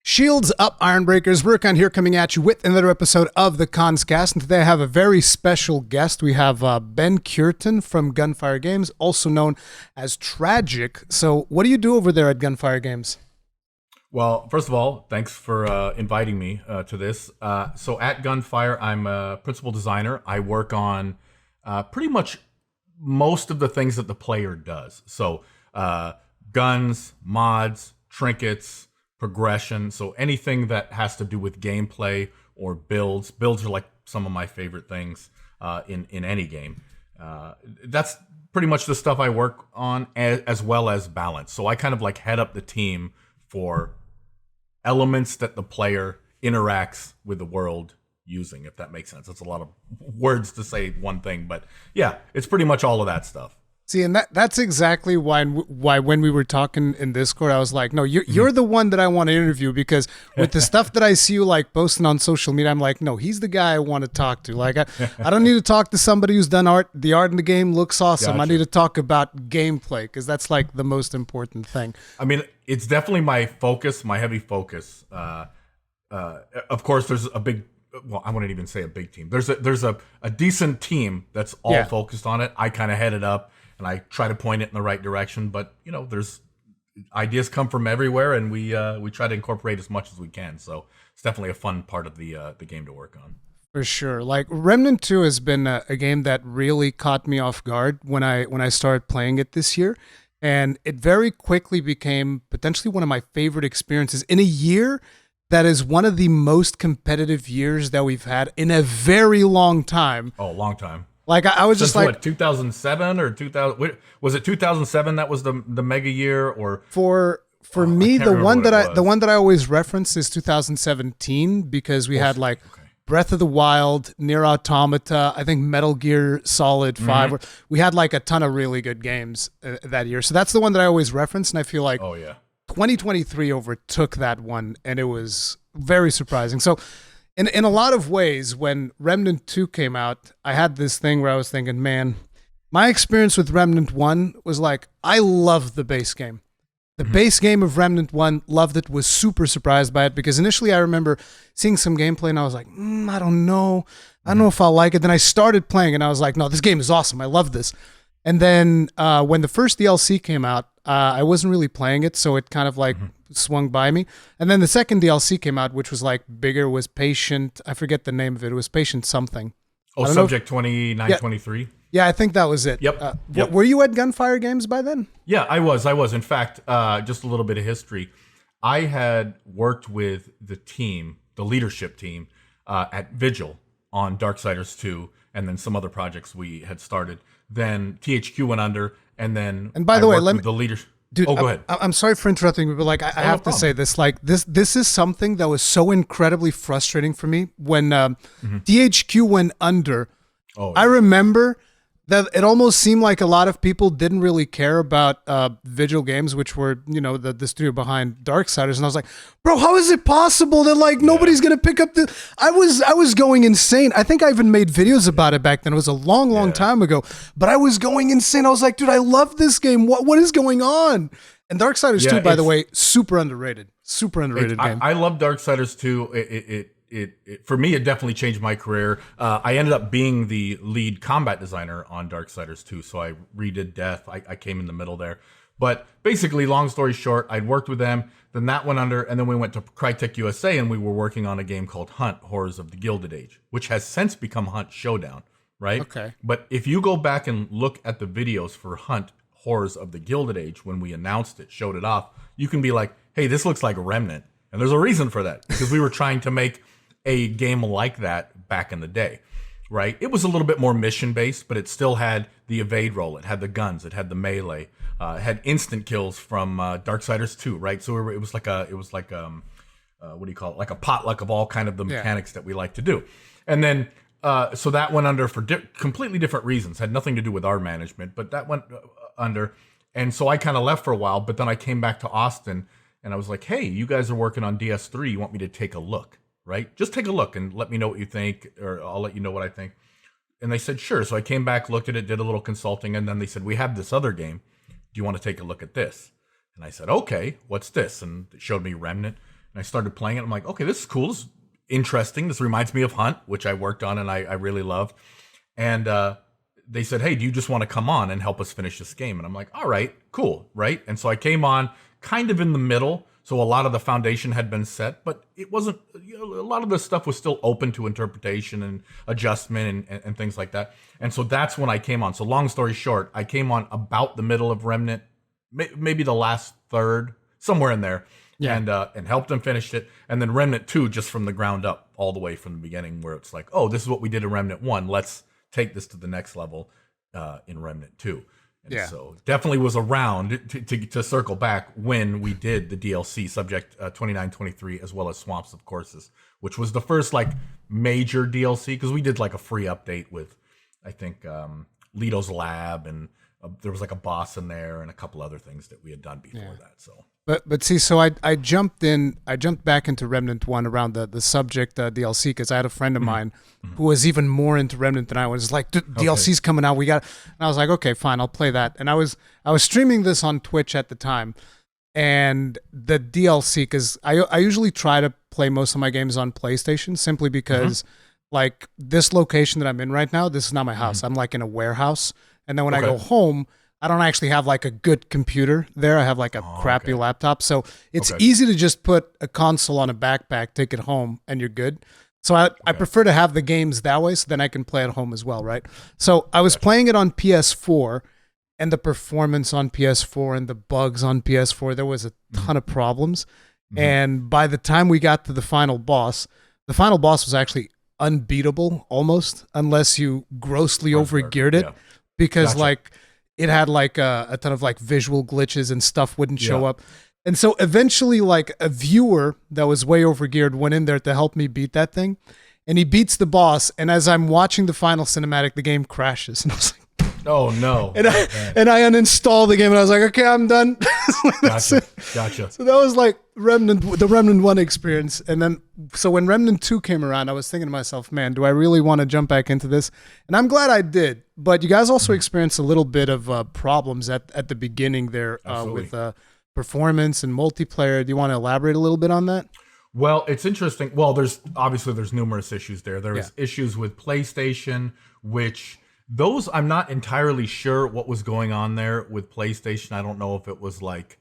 Shields up, Ironbreakers. Rurikhan here coming at you with another episode of the Kast. And today I have a very special guest. We have Ben Cureton from Gunfire Games, also known as Tragic. So what do you do over there at Gunfire Games? Well, first of all, thanks for inviting me to this. So at Gunfire, I'm a principal designer. I work on pretty much most of the things that the player does. So guns, mods, trinkets, progression. So anything that has to do with gameplay or builds. Builds are like some of my favorite things in any game. That's pretty much the stuff I work on, as well as balance. So I kind of like head up the team for elements that the player interacts with the world using, if that makes sense. That's a lot of words to say one thing, but yeah, it's pretty much all of that stuff. See, and that's exactly why when we were talking in Discord, I was like, no, you're the one that I want to interview, because with the stuff that I see you like posting on social media, I'm like, no, he's the guy I want to talk to. Like, I don't need to talk to somebody who's done art. The art in the game looks awesome. Gotcha. I need to talk about gameplay, because that's like the most important thing. I mean, it's definitely my focus, my heavy focus. Of course, there's a big, well, I wouldn't even say a big team. There's a decent team that's all focused on it. I kind of head it up, and I try to point it in the right direction. But you know, there's ideas come from everywhere, and we try to incorporate as much as we can. So it's definitely a fun part of the game to work on. For sure. Like Remnant 2 has been a game that really caught me off guard when I started playing it this year, and it very quickly became potentially one of my favorite experiences in a year that is one of the most competitive years that we've had in a very long time. Oh, long time. Like I was Since just like, what, 2007 or 2000? Was it 2007 that was the mega year? Or for me, the one that I always reference is 2017, because we had like Breath of the Wild, Nier Automata, I think Metal Gear Solid 5. We had like a ton of really good games that year. So that's the one that I always reference, and I feel like 2023 overtook that one, and it was very surprising. So in a lot of ways, when Remnant 2 came out, I had this thing where I was thinking, man, my experience with Remnant 1 was like, I love the base game. The base game of Remnant 1, loved it, was super surprised by it, because initially I remember seeing some gameplay and I was like, I don't know if I'll like it. Then I started playing and I was like, no, this game is awesome. I love this. And then when the first DLC came out, I wasn't really playing it, so it kind of like swung by me. And then the second DLC came out, which was like bigger, was Patient. I forget the name of it. It was Patient something. Oh, Subject 2923. Yeah, I think that was it. Yep. Were you at Gunfire Games by then? Yeah, I was. In fact, just a little bit of history. I had worked with the team, the leadership team, at Vigil on Darksiders 2, and then some other projects we had started. Then THQ went under, and by the way, let me the leaders. Dude, go ahead. I'm sorry for interrupting you, but like I have to say this. Like this is something that was so incredibly frustrating for me when THQ went under. I remember that it almost seemed like a lot of people didn't really care about Vigil Games, which were, you know, the studio behind Darksiders, and I was like, bro, how is it possible that like nobody's gonna pick up the? I was going insane. I think I even made videos about it back then. It was a long time ago, but I was going insane. I was like, dude, I love this game. What is going on? And Darksiders 2, by the way, super underrated game. I love Darksiders 2. It for me, it definitely changed my career. I ended up being the lead combat designer on Darksiders 2, so I redid Death. I came in the middle there. But basically, long story short, I'd worked with them, then that went under, and then we went to Crytek USA, and we were working on a game called Hunt, Horrors of the Gilded Age, which has since become Hunt Showdown, right? Okay. But if you go back and look at the videos for Hunt, Horrors of the Gilded Age, when we announced it, showed it off, you can be like, hey, this looks like Remnant. And there's a reason for that, because we were trying to make a game like that back in the day, right? It was a little bit more mission-based, but it still had the evade roll. It had the guns. It had the melee. It had instant kills from Darksiders 2, right? So it was like what do you call it? Like a potluck of all kind of the mechanics that we like to do. And then so that went under for completely different reasons. Had nothing to do with our management, but that went under. And so I kind of left for a while, but then I came back to Austin, and I was like, hey, you guys are working on DS3. You want me to take a look? Right? Just take a look and let me know what you think, or I'll let you know what I think. And they said, sure. So I came back, looked at it, did a little consulting, and then they said, we have this other game. Do you want to take a look at this? And I said, okay, what's this? And it showed me Remnant. and I started playing it. I'm like, okay, this is cool. This is interesting. This reminds me of Hunt, which I worked on and I really loved. And they said, hey, do you just want to come on and help us finish this game? And I'm like, all right, cool, right? And so I came on kind of in the middle. So a lot of the foundation had been set, but it wasn't, a lot of the stuff was still open to interpretation and adjustment and things like that. And so that's when I came on. So long story short, I came on about the middle of Remnant, maybe the last third, somewhere in there, and helped them finish it. And then Remnant 2, just from the ground up, all the way from the beginning, where it's like, oh, this is what we did in Remnant 1. Let's take this to the next level in Remnant 2. And so definitely was around to circle back when we did the DLC Subject 2923, as well as Swamps of Courses, which was the first like major DLC, because we did like a free update with, I think, Lito's Lab, and there was like a boss in there and a couple other things that we had done before that. So. But see, so I jumped back into Remnant 1 around the Subject DLC, because I had a friend of mine who was even more into Remnant than I was. Like, DLC's coming out, we got. And I was like, okay, fine, I'll play that. And I was streaming this on Twitch at the time, and the DLC, because I usually try to play most of my games on PlayStation, simply because like this location that I'm in right now, this is not my house. I'm like in a warehouse, and then when I go home, I don't actually have like a good computer there. I have like a crappy laptop. So it's easy to just put a console on a backpack, take it home, and you're good. So I prefer to have the games that way, so then I can play at home as well, right? So I was playing it on PS4, and the performance on PS4 and the bugs on PS4, there was a ton of problems. And by the time we got to the final boss was actually unbeatable almost, unless you grossly overgeared it, because like it had like a ton of like visual glitches and stuff wouldn't show up. And so eventually like a viewer that was way overgeared went in there to help me beat that thing. And he beats the boss. And as I'm watching the final cinematic, the game crashes. And I was like, oh no. And I uninstalled the game, and I was like, okay, I'm done. Gotcha. So that was like the Remnant 1 experience. And then, so when Remnant 2 came around, I was thinking to myself, man, do I really want to jump back into this? And I'm glad I did. But you guys also experienced a little bit of problems at the beginning there with performance and multiplayer. Do you want to elaborate a little bit on that? Well, it's interesting. Well, there's numerous issues there. There was issues with PlayStation, which those I'm not entirely sure what was going on there with PlayStation. I don't know if it was like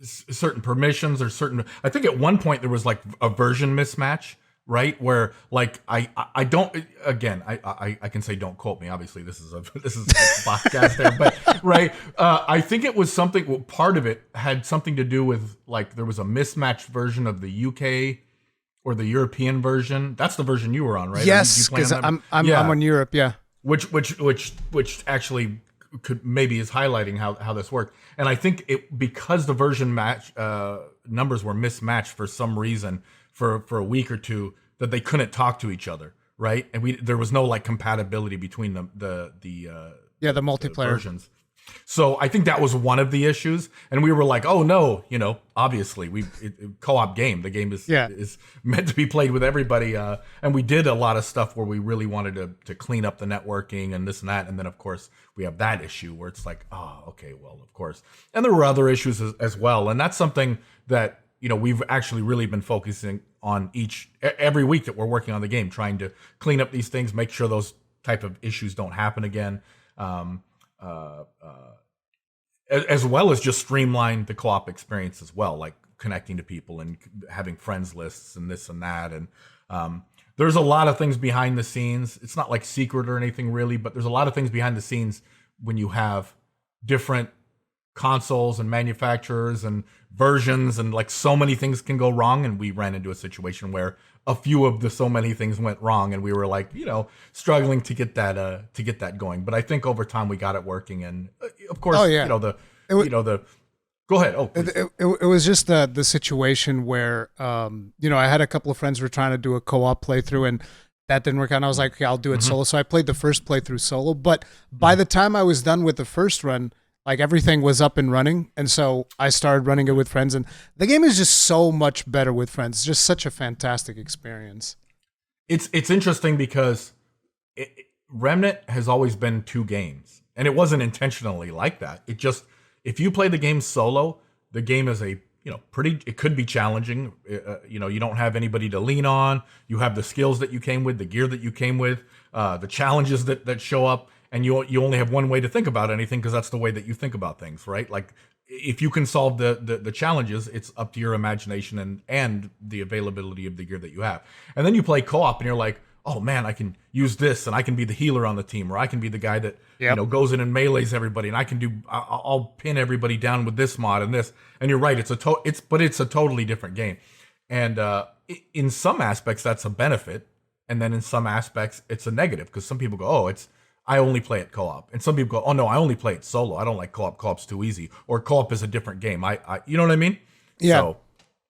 certain permissions or certain. I think at one point there was like a version mismatch, right? Where like I don't, again, I can say don't quote me. Obviously, this is a podcast there, but right. I think it was something. Well, part of it had something to do with like there was a mismatched version of the UK or the European version. That's the version you were on, right? Yes, because I'm on Europe. Yeah. Which actually could maybe is highlighting how this worked. And I think because the version match numbers were mismatched for some reason for a week or two, that they couldn't talk to each other, right? And there was no like compatibility between the multiplayer versions. So I think that was one of the issues, and we were like, "Oh no, obviously co-op game. The game is meant to be played with everybody." And we did a lot of stuff where we really wanted to clean up the networking and this and that, and then of course we have that issue where it's like, "Oh, okay, well, of course." And there were other issues as well, and that's something that we've actually really been focusing on every week that we're working on the game, trying to clean up these things, make sure those type of issues don't happen again. As well as just streamline the co-op experience as well, like connecting to people and having friends lists and this and that. And there's a lot of things behind the scenes. It's not like secret or anything really, but there's a lot of things behind the scenes when you have different consoles and manufacturers and versions, and like so many things can go wrong. And we ran into a situation where a few of the so many things went wrong, and we were like, struggling to get that going. But I think over time we got it working, and of course, go ahead. Oh, it was just the situation where I had a couple of friends who were trying to do a co-op playthrough, and that didn't work out. And I was like, okay, I'll do it solo. So I played the first playthrough solo, but by the time I was done with the first run, like everything was up and running. And so I started running it with friends, and the game is just so much better with friends. It's just such a fantastic experience. It's interesting because Remnant has always been 2 games, and it wasn't intentionally like that. It just, if you play the game solo, the game is a it could be challenging. You don't have anybody to lean on. You have the skills that you came with, the gear that you came with, the challenges that show up, and you only have one way to think about anything because that's the way that you think about things, right? Like if you can solve the challenges, it's up to your imagination and the availability of the gear that you have. And then you play co-op and you're like, oh man, I can use this and I can be the healer on the team, or I can be the guy that goes in and melees everybody, and I'll pin everybody down with this mod and this. And you're right, it's a totally different game. And in some aspects that's a benefit, and then in some aspects it's a negative, because some people go, I only play it co-op, and some people go, oh no, I only play it solo. I don't like co-op. Co-op's too easy, or co-op is a different game. You know what I mean? Yeah. So,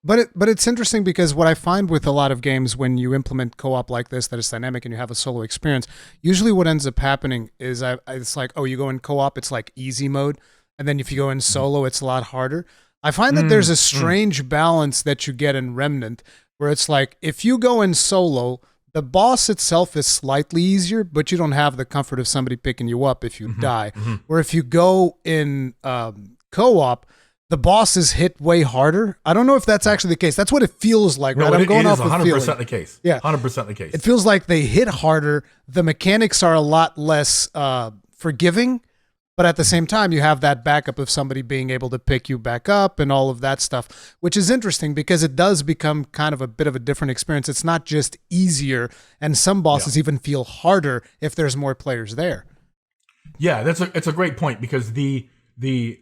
But it's interesting because what I find with a lot of games, when you implement co-op like this that is dynamic and you have a solo experience, usually what ends up happening is it's like, you go in co-op, it's like easy mode, and then if you go in solo, it's a lot harder. I find that there's a strange balance that you get in Remnant, where it's like if you go in solo, the boss itself is slightly easier, but you don't have the comfort of somebody picking you up if you die. Or if you go in co-op, the boss is hit way harder. I don't know if that's actually the case. That's what it feels like, right? I'm going off of 100% the case. Yeah. 100% the case. It feels like they hit harder. The mechanics are a lot less forgiving, but at the same time, you have that backup of somebody being able to pick you back up and all of that stuff, which is interesting because it does become kind of a bit of a different experience. It's not just easier, and some bosses even feel harder if there's more players there. Yeah, it's a great point, because the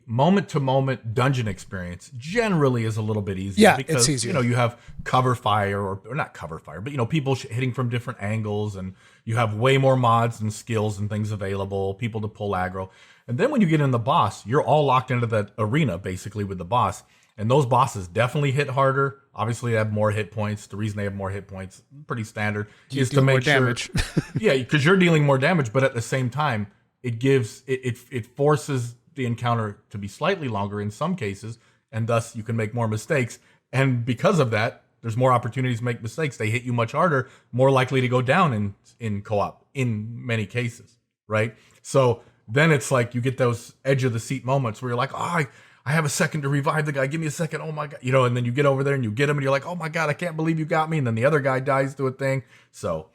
moment-to-moment dungeon experience generally is a little bit easier. Yeah, because, it's easier. You have cover fire, or not cover fire, but, people hitting from different angles, and you have way more mods and skills and things available, people to pull aggro. And then when you get in the boss, you're all locked into that arena, basically, with the boss. And those bosses definitely hit harder. Obviously, they have more hit points. The reason they have more hit points, pretty standard, is to make sure. Damage. Yeah, because you're dealing more damage, but at the same time, it forces the encounter to be slightly longer in some cases, and thus you can make more mistakes. And because of that, there's more opportunities to make mistakes. They hit you much harder, more likely to go down in co-op in many cases, right? So then it's like you get those edge of the seat moments where you're like, I have a second to revive the guy. Give me a second. Oh my God. And then you get over there and you get him and you're like, oh my God, I can't believe you got me. And then the other guy dies to a thing. So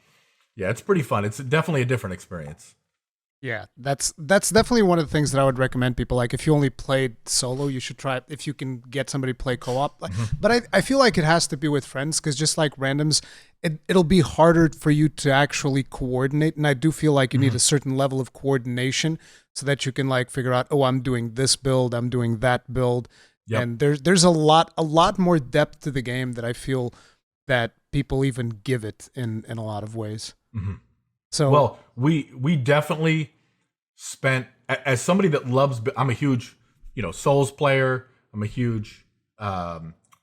yeah, it's pretty fun. It's definitely a different experience. Yeah, that's definitely one of the things that I would recommend people. Like, if you only played solo, you should try it if you can get somebody to play co-op. But I feel like it has to be with friends, because just like randoms, it'll be harder for you to actually coordinate. And I do feel like you need a certain level of coordination so that you can like figure out, I'm doing this build, I'm doing that build. Yep. And there's a lot more depth to the game that I feel that people even give it in a lot of ways. So, well, we definitely spent, as somebody that loves, I'm a huge, Souls player. I'm a huge,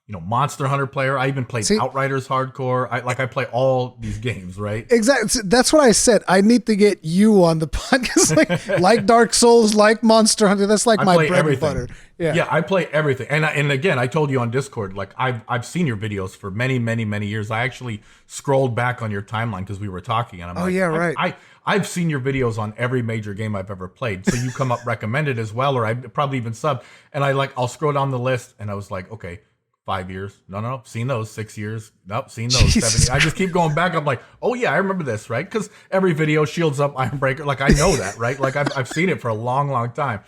Monster Hunter player. I even played Outriders hardcore. I play all these games, right? Exactly. That's what I said. I need to get you on the podcast, like Dark Souls, like Monster Hunter. That's like my bread and butter. Yeah, I play everything. And again, I told you on Discord, like I've seen your videos for many, many, many years. I actually scrolled back on your timeline because we were talking, and I'm like, yeah, right. I've seen your videos on every major game I've ever played. So you come up recommended as well, or I probably even subbed. And I'll scroll down the list, and I was like, okay, 5 years. No. Seen those. 6 years. Nope. Seen those. 7 years. I just keep going back. I'm like, oh yeah, I remember this, right? Because every video shields up Ironbreaker. Like I know that, right? Like I've seen it for a long, long time.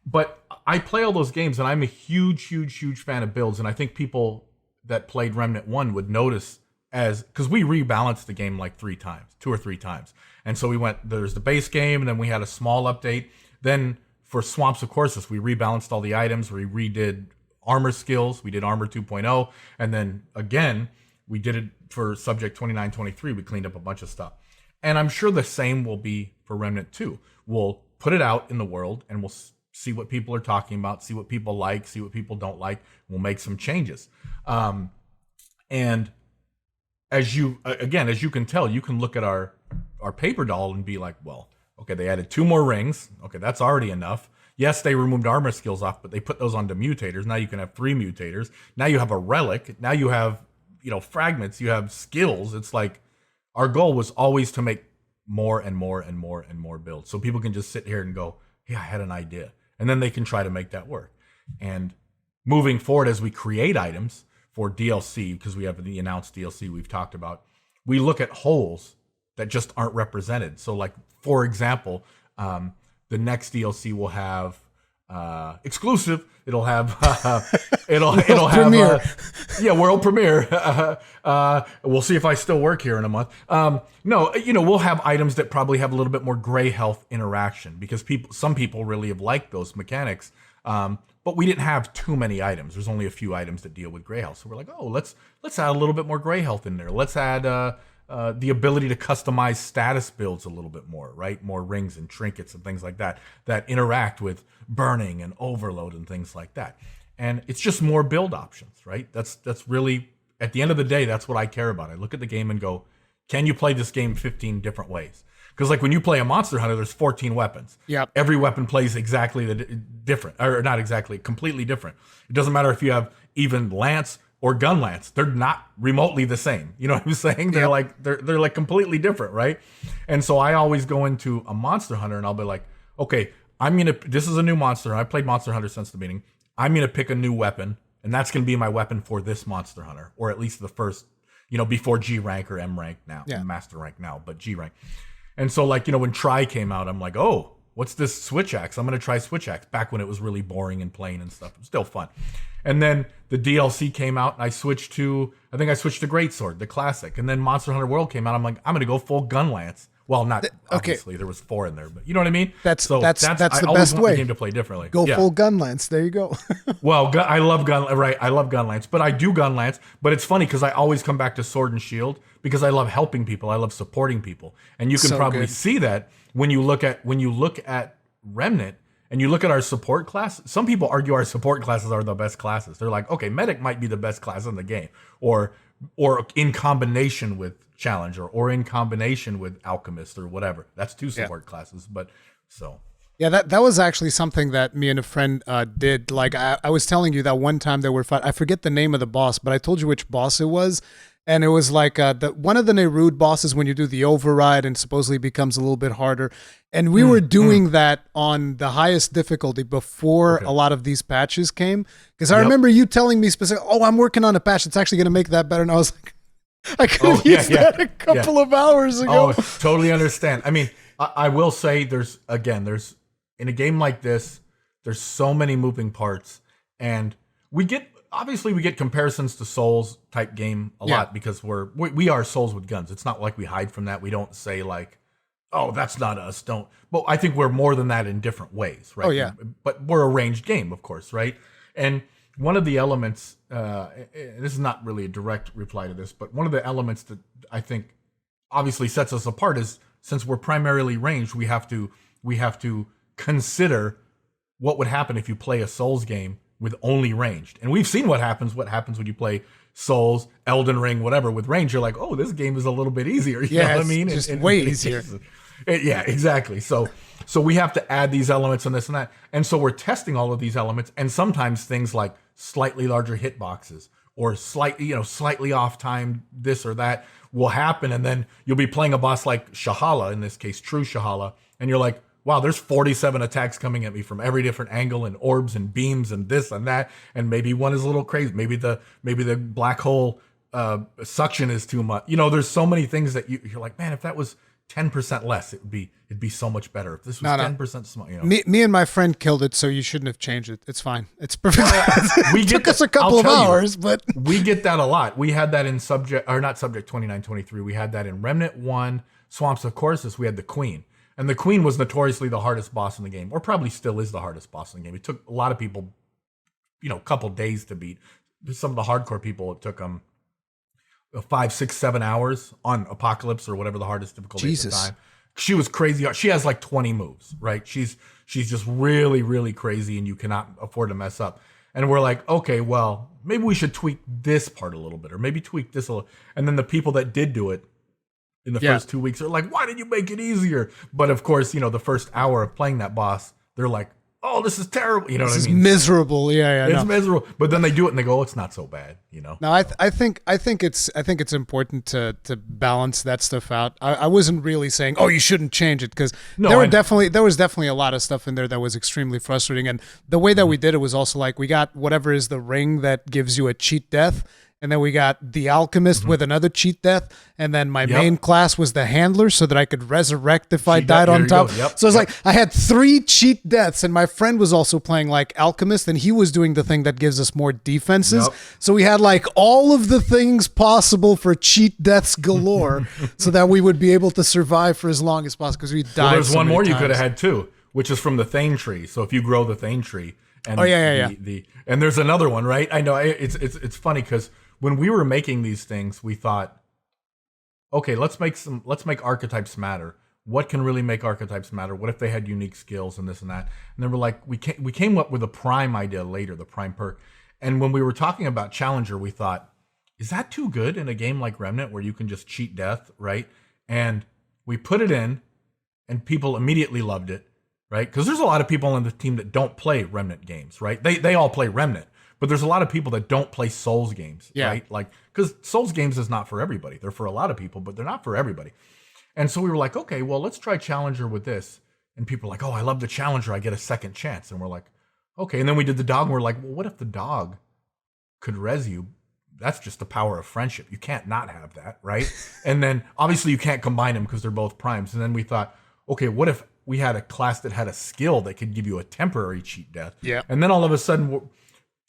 But I play all those games, and I'm a huge, huge, huge fan of builds. And I think people that played Remnant 1 would notice, because we rebalanced the game like 2 or 3 times. And so there's the base game, and then we had a small update. Then for Swamps of Courses, we rebalanced all the items. We redid armor skills. We did armor 2.0. And then again, we did it for Subject 2923. We cleaned up a bunch of stuff. And I'm sure the same will be for Remnant 2. We'll put it out in the world, and we'll see what people are talking about, see what people like, see what people don't like. We'll make some changes. And as you can tell, you can look at our paper doll and be like, well, okay, they added 2 more rings. Okay, that's already enough. Yes, they removed armor skills off, but they put those onto mutators. Now you can have 3 mutators. Now you have a relic. Now you have, fragments. You have skills. It's like our goal was always to make more and more and more and more builds, so people can just sit here and go, yeah, I had an idea. And then they can try to make that work. And moving forward, as we create items for DLC, because we have the announced DLC we've talked about, we look at holes that just aren't represented. So, like, for example, the next DLC will have exclusive. It'll have it'll have world premiere. We'll see if I still work here in a month. No, we'll have items that probably have a little bit more gray health interaction, because some people really have liked those mechanics. But we didn't have too many items. There's only a few items that deal with gray health. So we're like, oh, let's add a little bit more gray health in there. Let's add the ability to customize status builds a little bit more, right? More rings and trinkets and things like that interact with burning and overload and things like that. And it's just more build options, right? That's really, at the end of the day, that's what I care about. I look at the game and go, can you play this game 15 different ways? Because, like, when you play a Monster Hunter, there's 14 weapons. Yep. Every weapon plays exactly different, or not exactly, completely different. It doesn't matter if you have even lance or gun lance; they're not remotely the same. You know what I'm saying? They're like they're like completely different, right? And so I always go into a Monster Hunter and I'll be like, okay, this is a new Monster Hunter. I played Monster Hunter since the beginning. I'm gonna pick a new weapon, and that's gonna be my weapon for this Monster Hunter, or at least the first, before G rank or M rank now, Master rank now, but G rank. And so, like, when Tri came out, I'm like, oh, what's this Switch Axe? I'm going to try Switch Axe, back when it was really boring and plain and stuff. It was still fun. And then the DLC came out, and I switched to Greatsword, the classic. And then Monster Hunter World came out. I'm like, I'm going to go full gun lance. Well, not obviously, there was 4 in there, but you know what I mean? That's the best way. The game to play differently. Go full gun lance. There you go. Well, I love gun lance, but I do gun lance. But it's funny because I always come back to Sword and Shield, because I love helping people. I love supporting people, and you can probably see that when you look at Remnant and you look at our support class. Some people argue our support classes are the best classes. They're like, okay, medic might be the best class in the game, or in combination with Challenger, or in combination with Alchemist, or whatever. That's 2 support classes, but so. Yeah, that was actually something that me and a friend did. Like, I was telling you that one time there were I forget the name of the boss, but I told you which boss it was. And it was like one of the Nerude bosses, when you do the override, and supposedly becomes a little bit harder. And we were doing that on the highest difficulty before a lot of these patches came. Because I remember you telling me specifically, oh, I'm working on a patch that's actually going to make that better. And I was like, I could have used that a couple of hours ago. Oh, totally understand. I mean, I will say there's in a game like this, there's so many moving parts, and we get comparisons to Souls type game a lot, because we are Souls with guns. It's not like we hide from that. We don't say like, oh, that's not us. Don't. But I think we're more than that in different ways, right? Oh yeah. But we're a ranged game, of course, right? And one of the elements, this is not really a direct reply to this, but one of the elements that I think obviously sets us apart is, since we're primarily ranged, we have to consider what would happen if you play a Souls game with only ranged. And we've seen what happens when you play Souls, Elden Ring, whatever, with range. You're like, oh, this game is a little bit easier. You know what I mean? Just way easier. Yeah, exactly. So we have to add these elements and this and that. And so we're testing all of these elements, and sometimes things like slightly larger hitboxes, or slightly off time, this or that will happen. And then you'll be playing a boss like Shahala, in this case, True Shahala, and you're like, wow, there's 47 attacks coming at me from every different angle, and orbs and beams and this and that. And maybe one is a little crazy. Maybe the black hole suction is too much. There's so many things that you're like, man, if that was 10% less, it'd be so much better. If this was 10% small, Me and my friend killed it, so you shouldn't have changed it. It's fine. It's perfect. It took us a couple of hours, but we get that a lot. We had that in Subject 2923. We had that in Remnant 1, Swamps of Corsus. We had the Queen. And the Queen was notoriously the hardest boss in the game, or probably still is the hardest boss in the game. It took a lot of people, a couple days to beat. Some of the hardcore people, it took them 5, 6, 7 hours on Apocalypse, or whatever the hardest difficulty at the time. She was crazy. She has like 20 moves, right? She's just really, really crazy, and you cannot afford to mess up. And we're like, okay, well, maybe we should tweak this part a little bit, or maybe tweak this a little. And then the people that did do it in the first 2 weeks are like, why did you make it easier? But of course, the first hour of playing that boss, they're like, oh, this is terrible. You know This what is I mean? miserable. Yeah, It's miserable. But then they do it and they go, oh, it's not so bad. You know? No, I think it's important to balance that stuff out. I wasn't really saying, oh, you shouldn't change it, because there was definitely a lot of stuff in there that was extremely frustrating. And the way that we did it was also like, we got whatever is the ring that gives you a cheat death. And then we got the alchemist with another cheat death. And then my main class was the handler, so that I could resurrect if I died on top. So it's like I had 3 cheat deaths, and my friend was also playing like alchemist, and he was doing the thing that gives us more defenses. So we had like all of the things possible for cheat deaths galore, so that we would be able to survive for as long as possible, because we died. Well, there's one more you could have had too, which is from the Thane tree. So if you grow the Thane tree, and and there's another one, right? I know it's funny because when we were making these things, we thought, okay, let's make archetypes matter. What can really make archetypes matter? What if they had unique skills and this and that? And then we're like, we came up with a prime idea later, the prime perk. And when we were talking about Challenger, we thought, is that too good in a game like Remnant where you can just cheat death, right? And we put it in, and people immediately loved it, right? Because there's a lot of people on the team that don't play Remnant games, right? They all play Remnant. But there's a lot of people that don't play Souls games, right? Like, because Souls games is not for everybody. They're for a lot of people, but they're not for everybody. And so we were like, okay, well, let's try Challenger with this. And people are like, oh, I love the Challenger. I get a second chance. And we're like, okay. And then we did the dog, and we're like, well, what if the dog could res you? That's just the power of friendship. You can't not have that, right? And then obviously you can't combine them because they're both primes. And then we thought, okay, what if we had a class that had a skill that could give you a temporary cheat death? Yeah. And then all of a sudden,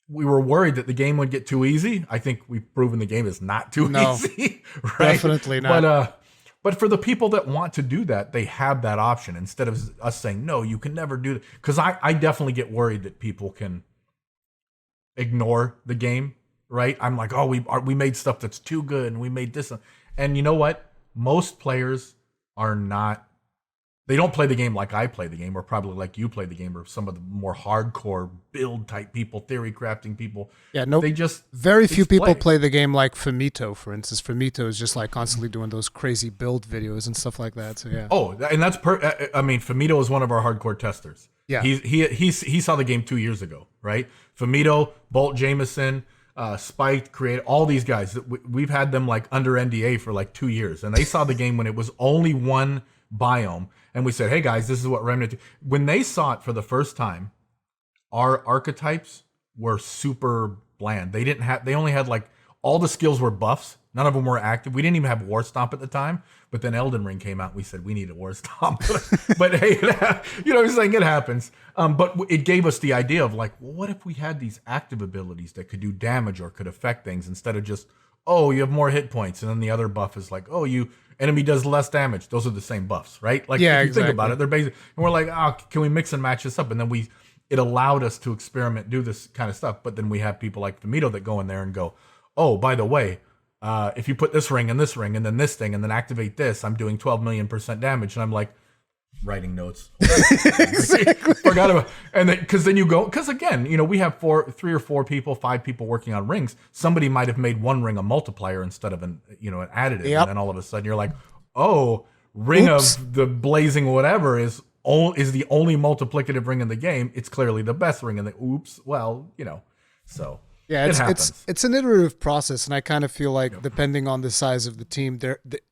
we were worried that the game would get too easy. I think we've proven the game is not too easy. Right? Definitely not. But for the people that want to do that, they have that option instead of us saying, no, you can never do that. Because I definitely get worried that people can ignore the game, right? I'm like, oh, we made stuff that's too good, and we made this. And you know what? Most players are not. They don't play the game like I play the game, or probably like you play the game, or some of the more hardcore build type people, theory crafting people. Yeah, no, they just very few people play the game like Famito, for instance. Famito is just like constantly doing those crazy build videos and stuff like that. So yeah. Oh, and that's I mean, Famito is one of our hardcore testers. Yeah, he saw the game 2 years ago, right? Famito, Bolt Jameson, Spiked, Create, all these guys. We've had them like under NDA for like 2 years, and they saw the game when it was only one biome. And we said, hey guys, this is what Remnant. When they saw it for the first time, our archetypes were super bland. They only had like, all the skills were buffs. None of them were active. We didn't even have War Stomp at the time. But then Elden Ring came out, and we said, we need a War Stomp. But hey, you know what I'm saying? It happens. But it gave us the idea of like, well, what if we had these active abilities that could do damage or could affect things, instead of just, oh, you have more hit points. And then the other buff is like, oh, enemy does less damage. Those are the same buffs, right? Like, if you think about it, they're basic. And we're like, oh, can we mix and match this up? And then it allowed us to experiment, do this kind of stuff. But then we have people like Famito that go in there and go, oh, by the way, if you put this ring and then this thing and then activate this, I'm doing 12 million% damage. And I'm like, writing notes. Exactly. Forgot about, and then because again, you know, we have 3 or 4 people, 5 people working on rings. Somebody might have made one ring a multiplier instead of an additive. Yep. And then all of a sudden you're like, oh, ring of the blazing whatever is the only multiplicative ring in the game. It's clearly the best ring in the so. Yeah, it's an iterative process, and I kind of feel like depending on the size of the team,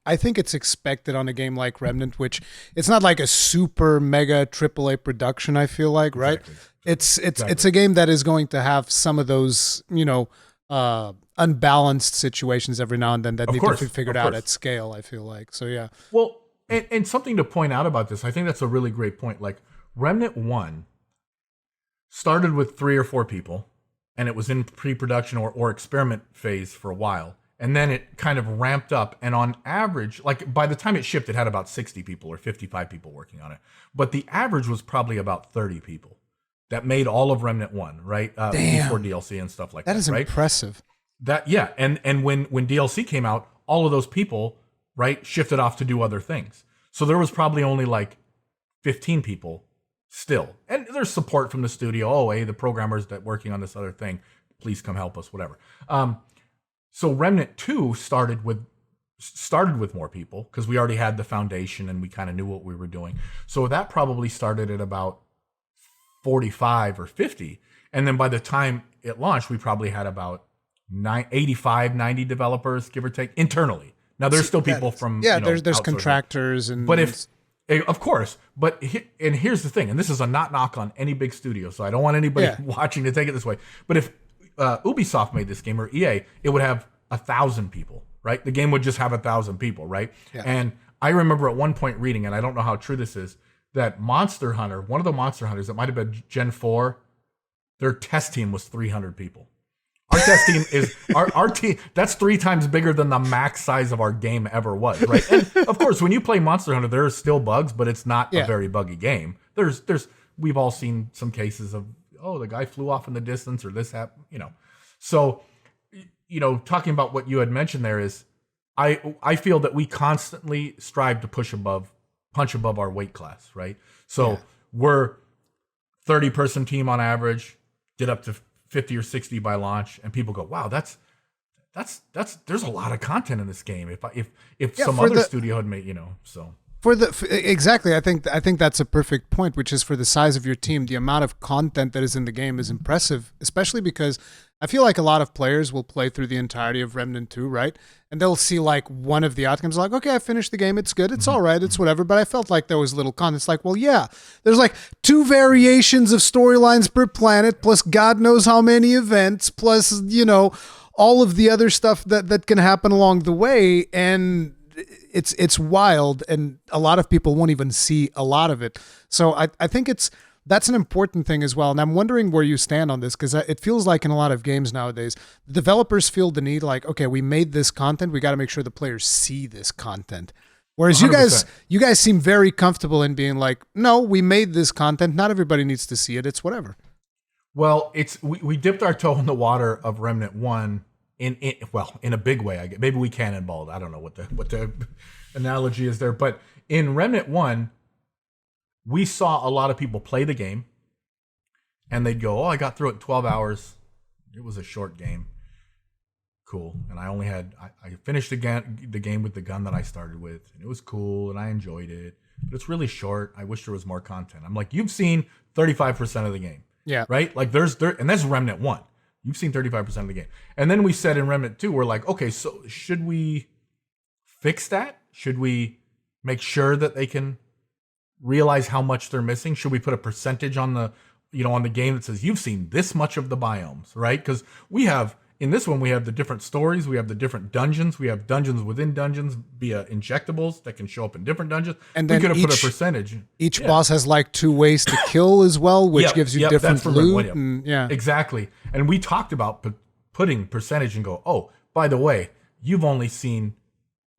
I think it's expected on a game like Remnant, which it's not like a super mega AAA production. I feel like, right? Exactly. It's a game that is going to have some of those unbalanced situations every now and then that need to be figured out at scale. I feel like yeah. Well, and something to point out about this, I think that's a really great point. Like Remnant 1 started with 3 or 4 people. And it was in pre-production or experiment phase for a while. And then it kind of ramped up. And on average, like by the time it shipped, it had about 60 people or 55 people working on it. But the average was probably about 30 people that made all of Remnant 1, right? Before DLC and stuff like that. That is right? impressive. And when DLC came out, all of those people, right, shifted off to do other things. So there was probably only like 15 people still, and there's support from the studio. Oh, hey, the programmers that working on this other thing, please come help us, whatever. So Remnant 2 started with more people because we already had the foundation and we kind of knew what we were doing. So that probably started at about 45 or 50. And then by the time it launched, we probably had about 85, 90 developers, give or take, internally. Now there's still people from there's contractors and of course, but and here's the thing, and this is a not knock on any big studio, so I don't want anybody watching to take it this way. But if Ubisoft made this game or EA, it would have 1,000 people, right? The game would just have 1,000 people, right? Yeah. And I remember at one point reading, and I don't know how true this is, that Monster Hunter, one of the Monster Hunters, it might have been Gen 4, their test team was 300 people. Our test team is our team. That's 3 times bigger than the max size of our game ever was, right? And of course, when you play Monster Hunter, there are still bugs, but it's not a very buggy game. We've all seen some cases of, the guy flew off in the distance or this happened, So, talking about what you had mentioned there is, I feel that we constantly strive to punch above our weight class, right? So we're 30-person team on average, get up to 50 or 60 by launch, and people go, wow, that's there's a lot of content in this game. If some other studio had made, so. Exactly. I think that's a perfect point, which is for the size of your team, the amount of content that is in the game is impressive, especially because I feel like a lot of players will play through the entirety of Remnant 2, right? And they'll see like one of the outcomes, like, okay, I finished the game, it's good, it's all right, it's whatever, but I felt like there was little content. It's like, well, yeah, there's like 2 variations of storylines per planet, plus God knows how many events, plus, all of the other stuff that can happen along the way, and it's wild, and a lot of people won't even see a lot of it. So I think that's an important thing as well. And I'm wondering where you stand on this, because it feels like in a lot of games nowadays, the developers feel the need like, okay, we made this content, we got to make sure the players see this content. Whereas 100%. you guys seem very comfortable in being like, no, we made this content, not everybody needs to see it, it's whatever. Well, we dipped our toe in the water of Remnant 1 in a big way. I guess. Maybe we cannonballed. I don't know what the analogy is there, but in Remnant 1, we saw a lot of people play the game and they'd go, I got through it in 12 hours. It was a short game. Cool. And I finished the game with the gun that I started with, and it was cool and I enjoyed it, but it's really short. I wish there was more content. I'm like, you've seen 35% of the game. Yeah. Right? Like and that's Remnant 1. You've seen 35% of the game. And then we said in Remnant 2, we're like, okay, so should we fix that? Should we make sure that they can realize how much they're missing? Should we put a percentage on the game that says you've seen this much of the biomes, right? Because in this one, we have the different stories, we have the different dungeons, we have dungeons within dungeons via injectables that can show up in different dungeons. And then we could have put a percentage. Each boss has like 2 ways to kill as well, which gives you different loot. Exactly. And we talked about putting percentage and go, oh, by the way, you've only seen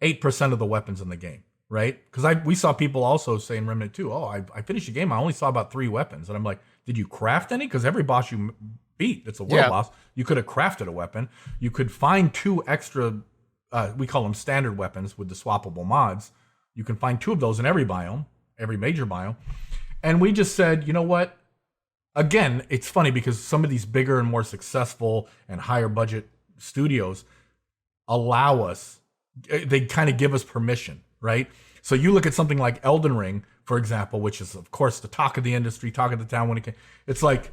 8% of the weapons in the game. Right? Because we saw people also say in Remnant 2, I finished the game, I only saw about 3 weapons. And I'm like, did you craft any? Because every boss you beat, it's a world boss, you could have crafted a weapon. You could find 2 extra, we call them standard weapons with the swappable mods. You can find 2 of those in every biome, every major biome. And we just said, you know what? Again, it's funny because some of these bigger and more successful and higher budget studios allow us, they kind of give us permission. Right? So you look at something like Elden Ring, for example, which is, of course, the talk of the industry, talk of the town when it came. It's like,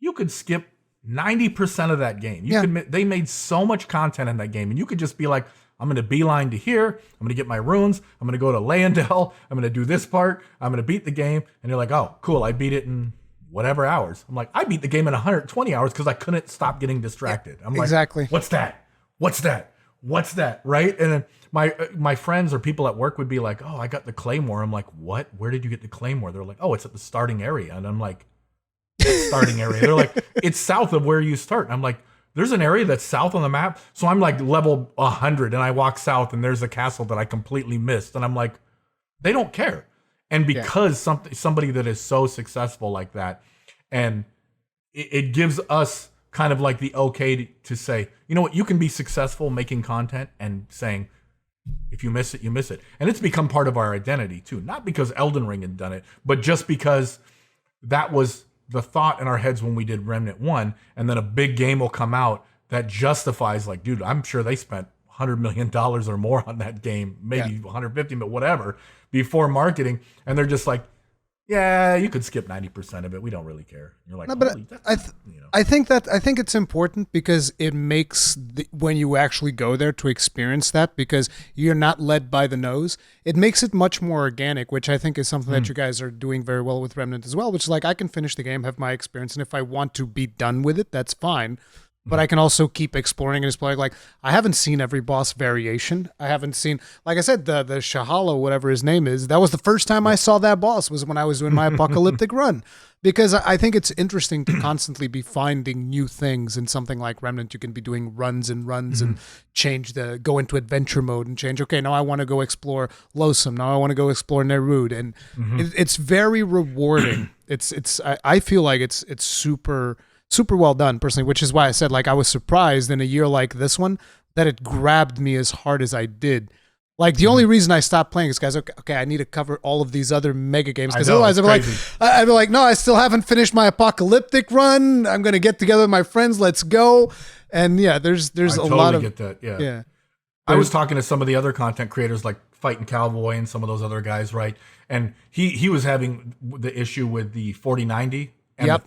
you could skip 90% of that game. They made so much content in that game, and you could just be like, I'm going to beeline to here. I'm going to get my runes. I'm going to go to Leyendell. I'm going to do this part. I'm going to beat the game. And you're like, oh, cool. I beat it in whatever hours. I'm like, I beat the game in 120 hours because I couldn't stop getting distracted. I'm like, exactly. What's that? What's that? What's that? Right? And then my friends or people at work would be like, oh, I got the Claymore. I'm like, what? Where did you get the Claymore? They're like, oh, it's at the starting area. And I'm like, starting area? They're like, it's south of where you start. And I'm like, there's an area that's south on the map. So I'm like level 100 and I walk south and there's a castle that I completely missed. And I'm like, they don't care. And because somebody that is so successful like that, and it gives us kind of like the okay to say, you know what, you can be successful making content and saying, if you miss it, you miss it. And it's become part of our identity too. Not because Elden Ring had done it, but just because that was the thought in our heads when we did Remnant 1. And then a big game will come out that justifies, like, dude, I'm sure they spent $100 million or more on that game, maybe 150, but whatever, before marketing. And they're just like, yeah, you could skip 90% of it. We don't really care. You're like, No, but holy, I think it's important because it makes when you actually go there to experience that, because you're not led by the nose, it makes it much more organic, which I think is something that you guys are doing very well with Remnant as well, which is like, I can finish the game, have my experience, and if I want to be done with it, that's fine. But I can also keep exploring and exploring. Like, I haven't seen every boss variation. I haven't seen, like I said, the Shahala, whatever his name is. That was the first time I saw that boss, was when I was doing my apocalyptic run. Because I think it's interesting to constantly be finding new things in something like Remnant. You can be doing runs and runs and go into adventure mode and change. Okay, now I want to go explore Losum. Now I want to go explore Nerud. And it's very rewarding. I feel like it's super well done personally, which is why I said, like, I was surprised in a year like this one that it grabbed me as hard as I did. Like, the only reason I stopped playing is guys, okay, I need to cover all of these other mega games, because otherwise I'd be like, no, I still haven't finished my apocalyptic run. I'm gonna get together with my friends. Let's go. And yeah, there's a lot of get that. Yeah. I was talking to some of the other content creators like Fighting Cowboy and some of those other guys, right? And he was having the issue with the 4090. And the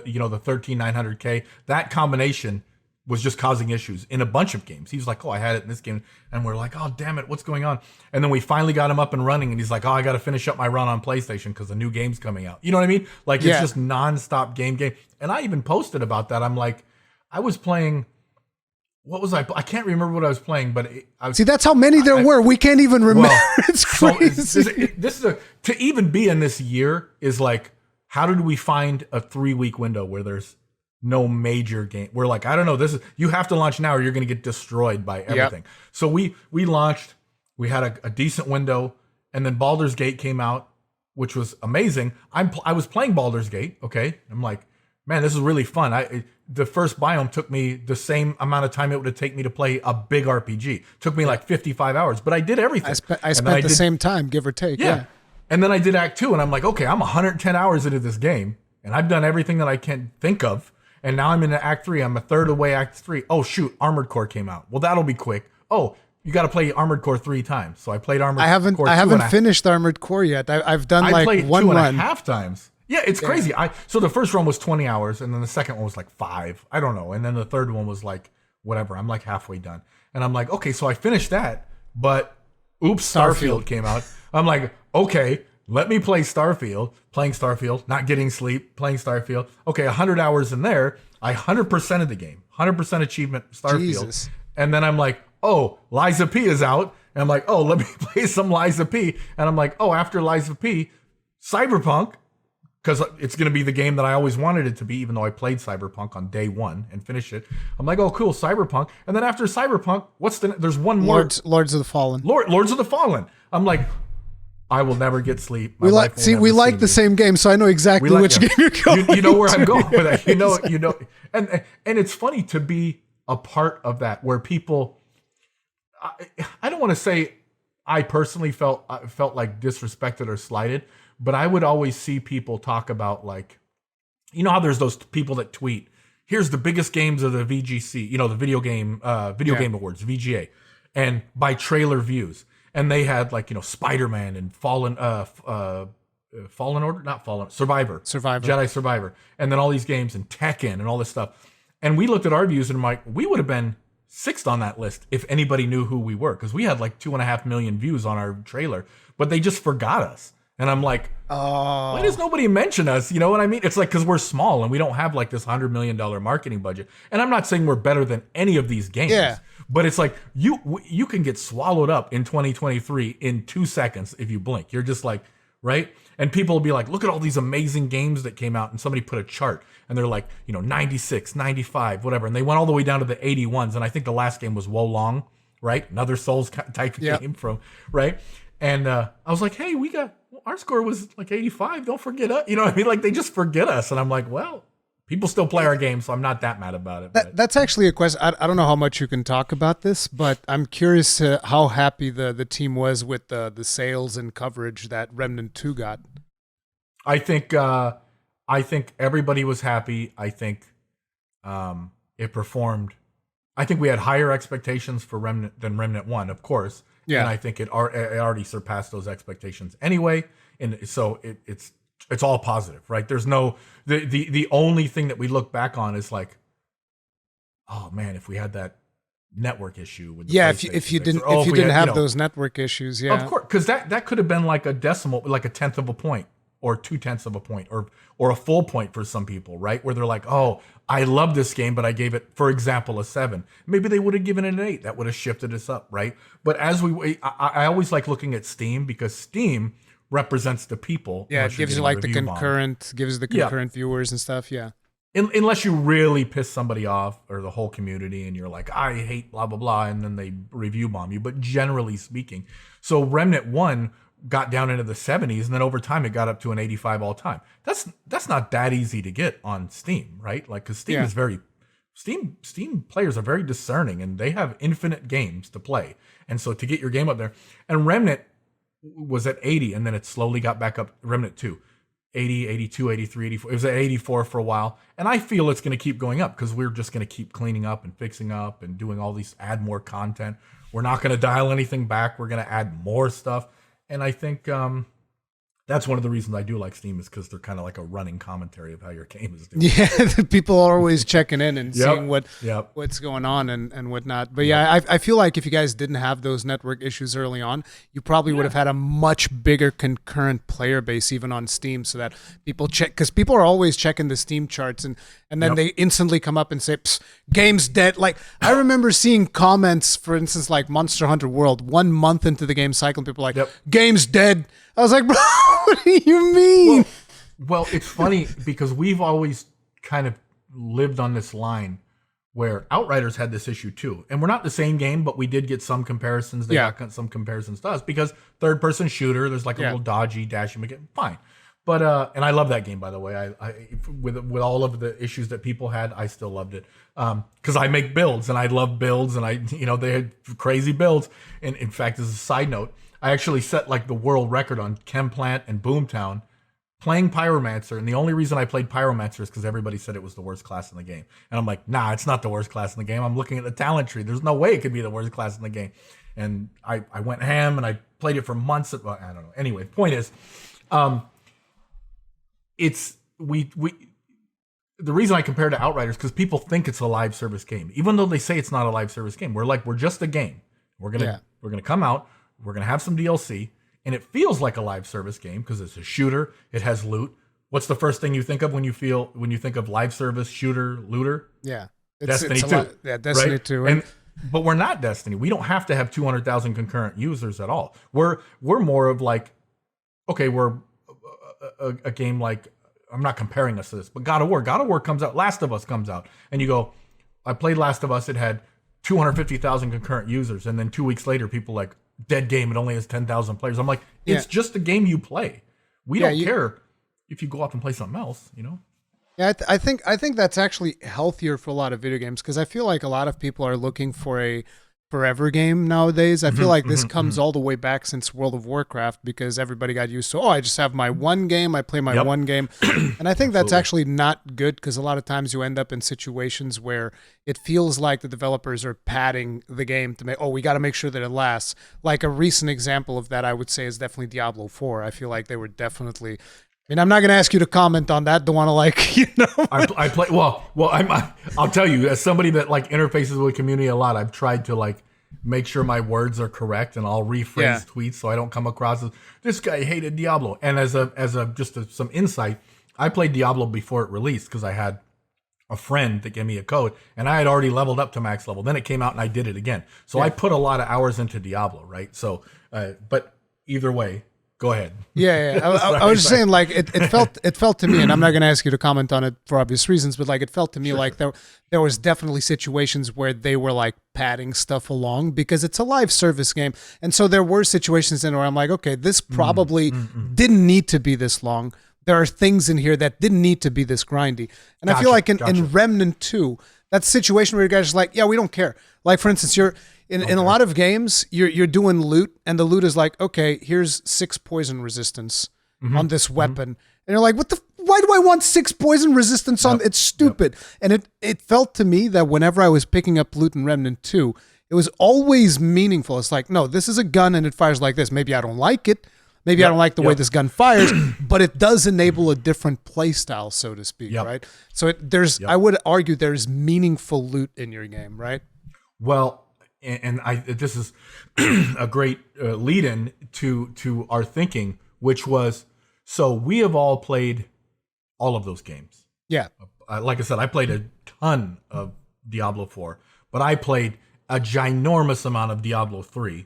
13900K, that combination was just causing issues in a bunch of games. He was like, oh, I had it in this game. And we're like, oh, damn it, what's going on? And then we finally got him up and running. And he's like, oh, I got to finish up my run on PlayStation because the new game's coming out. You know what I mean? Like, it's just nonstop game. And I even posted about that. I'm like, I was playing... What was I can't remember what I was playing, but see, that's how many there were. We can't even remember. Well, it's crazy. So to even be in this year is like... How did we find a 3-week window where there's no major game? We're like, I don't know. You have to launch now or you're going to get destroyed by everything. Yep. So we launched, we had a decent window, and then Baldur's Gate came out, which was amazing. I was playing Baldur's Gate. Okay. I'm like, man, this is really fun. The first biome took me the same amount of time it would have taken me to play a big RPG. It took me like 55 hours, but I did everything. I spent the same time, give or take. Yeah. And then I did Act 2, and I'm like, okay, I'm 110 hours into this game, and I've done everything that I can think of, and now I'm into Act 3. I'm a third away Act 3. Oh, shoot, Armored Core came out. Well, that'll be quick. Oh, you got to play Armored Core 3 times. So I played Armored Core 2. I haven't finished Armored Core yet. I've done I like played one 2.5 times. Yeah, it's crazy. So the first run was 20 hours, and then the second one was like 5. I don't know. And then the third one was like, whatever. I'm like halfway done. And I'm like, okay, so I finished that, but oops, Starfield came out. I'm like, okay. Let me play Starfield, playing Starfield, not getting sleep, playing Starfield. Okay, 100 hours in there, I 100% of the game, 100% achievement Starfield. Jesus. And then I'm like, oh, Liza P is out. And I'm like, oh, let me play some Liza P. And I'm like, oh, after Liza P, Cyberpunk, because it's going to be the game that I always wanted it to be, even though I played Cyberpunk on day 1 and finished it. I'm like, oh, cool, Cyberpunk. And then after Cyberpunk, there's one more. Lords of the Fallen. Lords of the Fallen. I'm like, I will never get sleep. We like the same game, so I know exactly which game you're going. You know where I'm going with that. You know, and it's funny to be a part of that, where people. I don't want to say I personally felt like disrespected or slighted, but I would always see people talk about, like, you know how there's those people that tweet, here's the biggest games of the VGC, the video game game awards, VGA, and by trailer views. And they had, like, Spider-Man and Fallen Order, not Fallen, Survivor, Jedi Survivor, and then all these games and Tekken and all this stuff. And we looked at our views and I'm like, we would have been 6th on that list if anybody knew who we were, because we had like 2.5 million views on our trailer, but they just forgot us. And I'm like, why does nobody mention us? You know what I mean? It's like, because we're small and we don't have like this $100 million marketing budget. And I'm not saying we're better than any of these games. Yeah. But it's like, you can get swallowed up in 2023 in 2 seconds if you blink. You're just like, right? And people will be like, look at all these amazing games that came out. And somebody put a chart and they're like, 96, 95, whatever. And they went all the way down to the 81s. And I think the last game was Wolong, right? Another Souls type of game from, right? And I was like, hey, our score was like 85. Don't forget us. You know what I mean? Like, they just forget us. And I'm like, well, people still play our game, so I'm not that mad about it. That's actually a question. I don't know how much you can talk about this, but I'm curious to how happy the team was with the sales and coverage that Remnant 2 got. I think everybody was happy. I think it performed. I think we had higher expectations for Remnant than Remnant 1, of course. Yeah. And I think it already surpassed those expectations anyway. And so it's it's all positive, right? There's no the only thing that we look back on is like, oh man, if we had that network issue with the if you didn't have those network issues, of course, because that could have been like a decimal, like a tenth of a point or 0.2 of a point or a full point for some people, right? Where they're like, oh, I love this game, but I gave it, for example, a 7. Maybe they would have given it an 8. That would have shifted us up, right? But as I always like looking at Steam, because Steam represents the people. Yeah, it gives you like the concurrent, viewers and stuff. Yeah. Unless you really piss somebody off or the whole community and you're like, I hate blah, blah, blah, and then they review bomb you. But generally speaking, so Remnant 1 got down into the 70s, and then over time it got up to an 85 all time. That's not that easy to get on Steam, right? Like, because Steam is Steam players are very discerning, and they have infinite games to play. And so to get your game up there, and Remnant was at 80, and then it slowly got back up. Remnant 2, 80, 82, 83, 84. It was at 84 for a while, and I feel it's going to keep going up because we're just going to keep cleaning up and fixing up and doing all these, add more content. We're not going to dial anything back. We're going to add more stuff. And I think that's one of the reasons I do like Steam, is because they're kind of like a running commentary of how your game is doing. Yeah, people are always checking in and seeing what's going on and whatnot. But I feel like if you guys didn't have those network issues early on, you probably would have had a much bigger concurrent player base even on Steam, so that people check, because people are always checking the Steam charts and then they instantly come up and say, game's dead. Like, I remember seeing comments, for instance, like Monster Hunter World, 1 month into the game cycle, and people are like, game's dead. I was like, bro, what do you mean? Well, it's funny because we've always kind of lived on this line where Outriders had this issue too. And we're not the same game, but we did get some comparisons. They got some comparisons to us because third-person shooter, there's like a little dodgy, dashy, fine. But and I love that game, by the way. I with all of the issues that people had, I still loved it because I make builds and I love builds, and they had crazy builds. And in fact, as a side note, I actually set like the world record on Chemplant and Boomtown playing Pyromancer, and the only reason I played Pyromancer is because everybody said it was the worst class in the game, and I'm like, nah, it's not the worst class in the game. I'm looking at the talent tree. There's no way it could be the worst class in the game, and I went ham and I played it for months. I don't know. Anyway, point is, it's the reason I compare to Outriders because people think it's a live service game, even though they say it's not a live service game. We're just a game. We're gonna come out. We're gonna have some DLC, and it feels like a live service game because it's a shooter. It has loot. What's the first thing you think of when you think of live service shooter looter? Yeah, Destiny 2. Destiny right? 2. But we're not Destiny. We don't have to have 200,000 concurrent users at all. We're more of like, okay, we're a game like, I'm not comparing us to this, but God of War. God of War comes out, Last of Us comes out, and you go, I played Last of Us, it had 250,000 concurrent users, and then 2 weeks later, people like, dead game, it only has 10,000 players. I'm like, it's just a game you play. We don't care if you go off and play something else, Yeah, I think that's actually healthier for a lot of video games, because I feel like a lot of people are looking for a forever game nowadays. I feel like this comes all the way back since World of Warcraft, because everybody got used to, I just have my one game, I play my one game. And I think that's actually not good, because a lot of times you end up in situations where it feels like the developers are padding the game to make, we got to make sure that it lasts. Like a recent example of that, I would say, is definitely Diablo 4. I feel like they were definitely... I'm not going to ask you to comment on that. Don't want to I play I'll tell you, as somebody that like interfaces with community a lot, I've tried to like make sure my words are correct, and I'll rephrase tweets so I don't come across as this guy hated Diablo. And as some insight, I played Diablo before it released because I had a friend that gave me a code, and I had already leveled up to max level. Then it came out and I did it again. So I put a lot of hours into Diablo, right? So, but either way. Go ahead. Yeah. I was just saying, like, it felt to me, and I'm not going to ask you to comment on it for obvious reasons, but like, it felt to me like there was definitely situations where they were like padding stuff along because it's a live service game. And so there were situations in where I'm like, okay, this probably didn't need to be this long. There are things in here that didn't need to be this grindy. And I feel like in Remnant 2, that's a situation where you guys are like, yeah, we don't care. Like, for instance, in a lot of games, you're doing loot, and the loot is like, okay, here's 6 poison resistance on this weapon. And you're like, why do I want 6 poison resistance on? It's stupid. And it felt to me that whenever I was picking up loot in Remnant 2, it was always meaningful. It's like, no, this is a gun and it fires like this. Maybe I don't like it, Maybe I don't like the way this gun fires, but it does enable a different play style, so to speak, right? So I would argue there's meaningful loot in your game, right? Well, and this is a great lead-in to our thinking, which was, so we have all played all of those games. Yeah. Like I said, I played a ton of Diablo 4, but I played a ginormous amount of Diablo 3,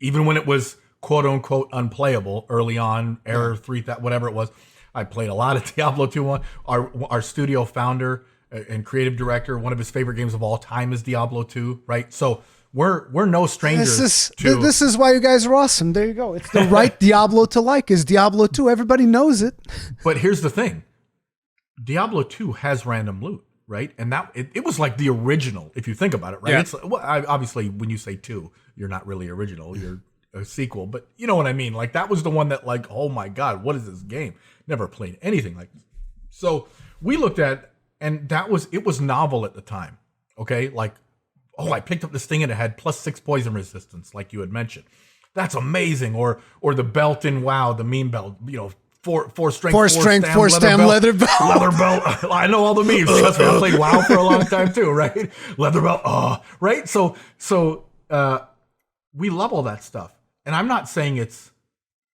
even when it was quote unquote unplayable early on, error 3, whatever it was. I played a lot of Diablo 2. Our studio founder and creative director, one of his favorite games of all time is Diablo 2, right? So we're no strangers this is why you guys are awesome. There you go. It's the right Diablo to like is Diablo 2. Everybody knows it. But here's the thing. Diablo 2 has random loot, right? And that it was like the original, if you think about it, right? Yeah. It's obviously when you say 2, you're not really original, you're a sequel, but you know what I mean? Like that was the one that like, oh my God, what is this game? Never played anything like this. So we looked at, and it was novel at the time. Okay. Like, oh, I picked up this thing and it had +6 poison resistance, like you had mentioned. That's amazing. Or the belt in WoW, the meme belt, four strength, four stem leather belt. Leather belt. I know all the memes. Trust me, I played WoW for a long time too, right? Leather belt. Oh, right. So we love all that stuff. And I'm not saying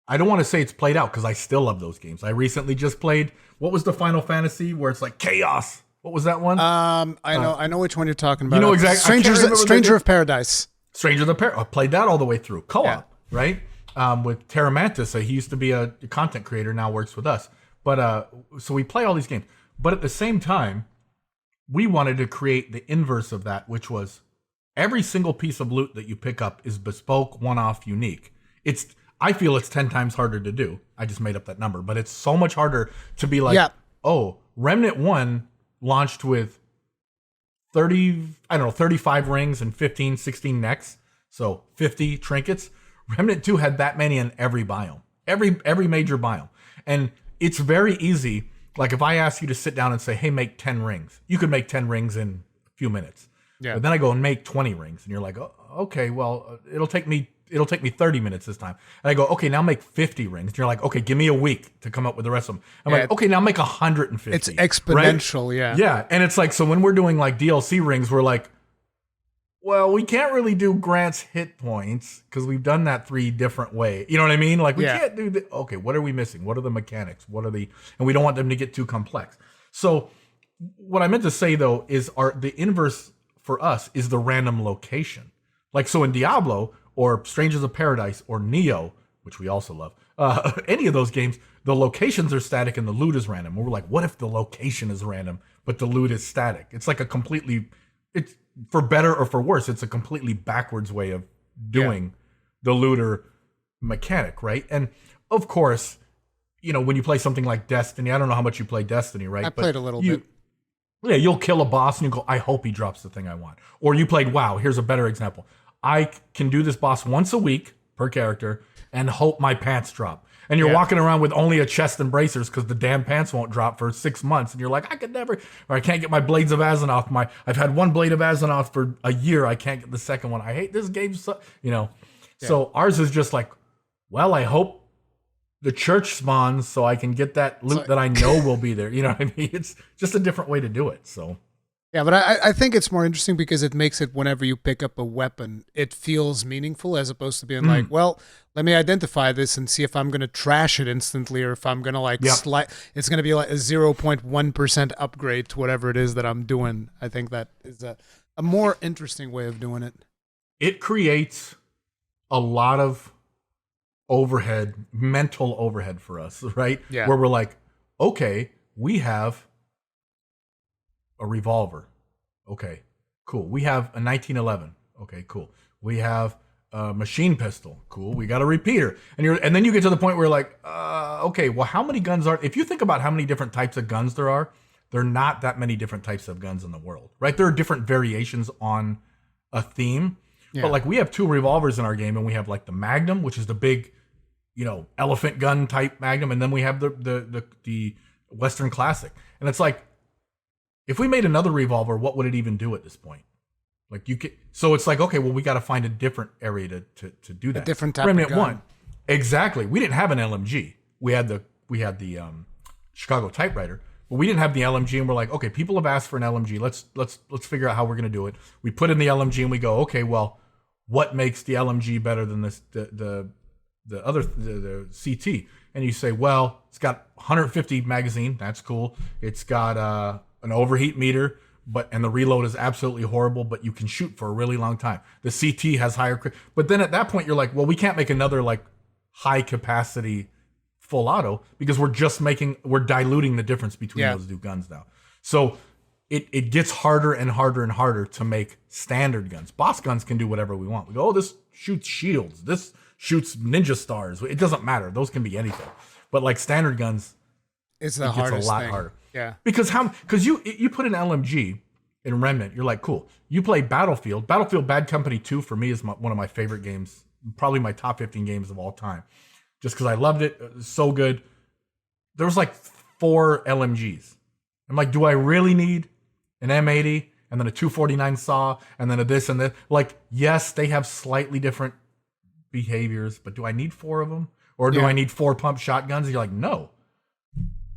I don't want to say it's played out because I still love those games. I recently just played, what was the Final Fantasy where it's like chaos? What was that one? I know which one you're talking about. You know exactly. Stranger of Paradise. Stranger of Paradise. I played that all the way through. Co-op, right? With Terramantis. He used to be a content creator, now works with us. But so we play all these games. But at the same time, we wanted to create the inverse of that, which was every single piece of loot that you pick up is bespoke, one-off, unique. I feel it's 10 times harder to do. I just made up that number. But it's so much harder to be like, oh, Remnant 1 launched with 35 rings and 15, 16 necks. So 50 trinkets. Remnant 2 had that many in every biome, every major biome. And it's very easy. Like if I ask you to sit down and say, hey, make 10 rings, you could make 10 rings in a few minutes. Yeah. But then I go and make 20 rings and you're like, oh, okay, well, it'll take me 30 minutes this time. And I go, okay, now make 50 rings. And you're like, okay, give me a week to come up with the rest of them. I'm like, okay, now make 150. It's exponential, right? Yeah. Yeah. And it's like, so when we're doing like DLC rings, we're like, well, we can't really do Grant's hit points because we've done that 3 different ways. You know what I mean? Like we can't do the, okay, what are we missing? What are the mechanics? And we don't want them to get too complex. So what I meant to say though is the inverse for us is the random location. Like, so in Diablo or Strangers of Paradise or Neo, which we also love, any of those games, the locations are static and the loot is random. We're like, what if the location is random, but the loot is static? It's like it's for better or for worse, it's a completely backwards way of doing the looter mechanic, right? And of course, when you play something like Destiny, I don't know how much you play Destiny, right? I played a little bit. Yeah, you'll kill a boss and you go, I hope he drops the thing I want. Or you played WoW. Here's a better example. I can do this boss once a week per character and hope my pants drop. And you're walking around with only a chest and bracers because the damn pants won't drop for 6 months. And you're like, I could never, or I can't get my Blades of Azzinoth. I've had one Blade of Azzinoth for a year. I can't get the second one. I hate this game. So ours is just like, well, I hope the church spawns so I can get that loot that I know will be there. You know what I mean? It's just a different way to do it. So. Yeah, but I think it's more interesting because it makes it whenever you pick up a weapon, it feels meaningful as opposed to being like, well, let me identify this and see if I'm going to trash it instantly or if I'm going to it's going to be like a 0.1% upgrade to whatever it is that I'm doing. I think that is a more interesting way of doing it. It creates a lot of mental overhead for us, right? Yeah. Where we're like, okay, we have a revolver. Okay, cool. We have a 1911. Okay, cool. We have a machine pistol. Cool. We got a repeater. And then you get to the point where you're like, okay, well, how many guns if you think about how many different types of guns there are not that many different types of guns in the world, right? There are different variations on a theme. Yeah. But like we have 2 revolvers in our game and we have like the Magnum, which is the big, elephant gun type Magnum. And then we have the Western Classic. And it's like, if we made another revolver, what would it even do at this point? Like so it's like, okay, well, we got to find a different area to do that. A different type Remnant of gun. 1. exactly. We didn't have an LMG. We had the Chicago typewriter, but we didn't have the LMG. And we're like, okay, people have asked for an LMG. Let's figure out how we're gonna do it. We put in the LMG and we go, okay, well, what makes the LMG better than this the CT? And you say, well, it's got 150 magazine. That's cool. It's got an overheat meter, and the reload is absolutely horrible, but you can shoot for a really long time. The CT has higher, but then at that point you're like, well, we can't make another like high capacity full auto because we're diluting the difference between those two guns now. So it gets harder and harder and harder to make standard guns. Boss guns can do whatever we want. We go, oh, this shoots shields. This shoots ninja stars. It doesn't matter. Those can be anything. But like standard guns, it's the hardest gets a lot thing. harder. Yeah. Because you put an LMG in Remnant, you're like, cool. You play Battlefield. Battlefield Bad Company 2 for me is one of my favorite games, probably my top 15 games of all time. Just because I loved it. It was so good. There was like 4 LMGs. I'm like, do I really need an M80 and then a 249 saw and then a this and that? Like, yes, they have slightly different behaviors, but do I need 4 of them? Or do I need 4 pump shotguns? And you're like, no.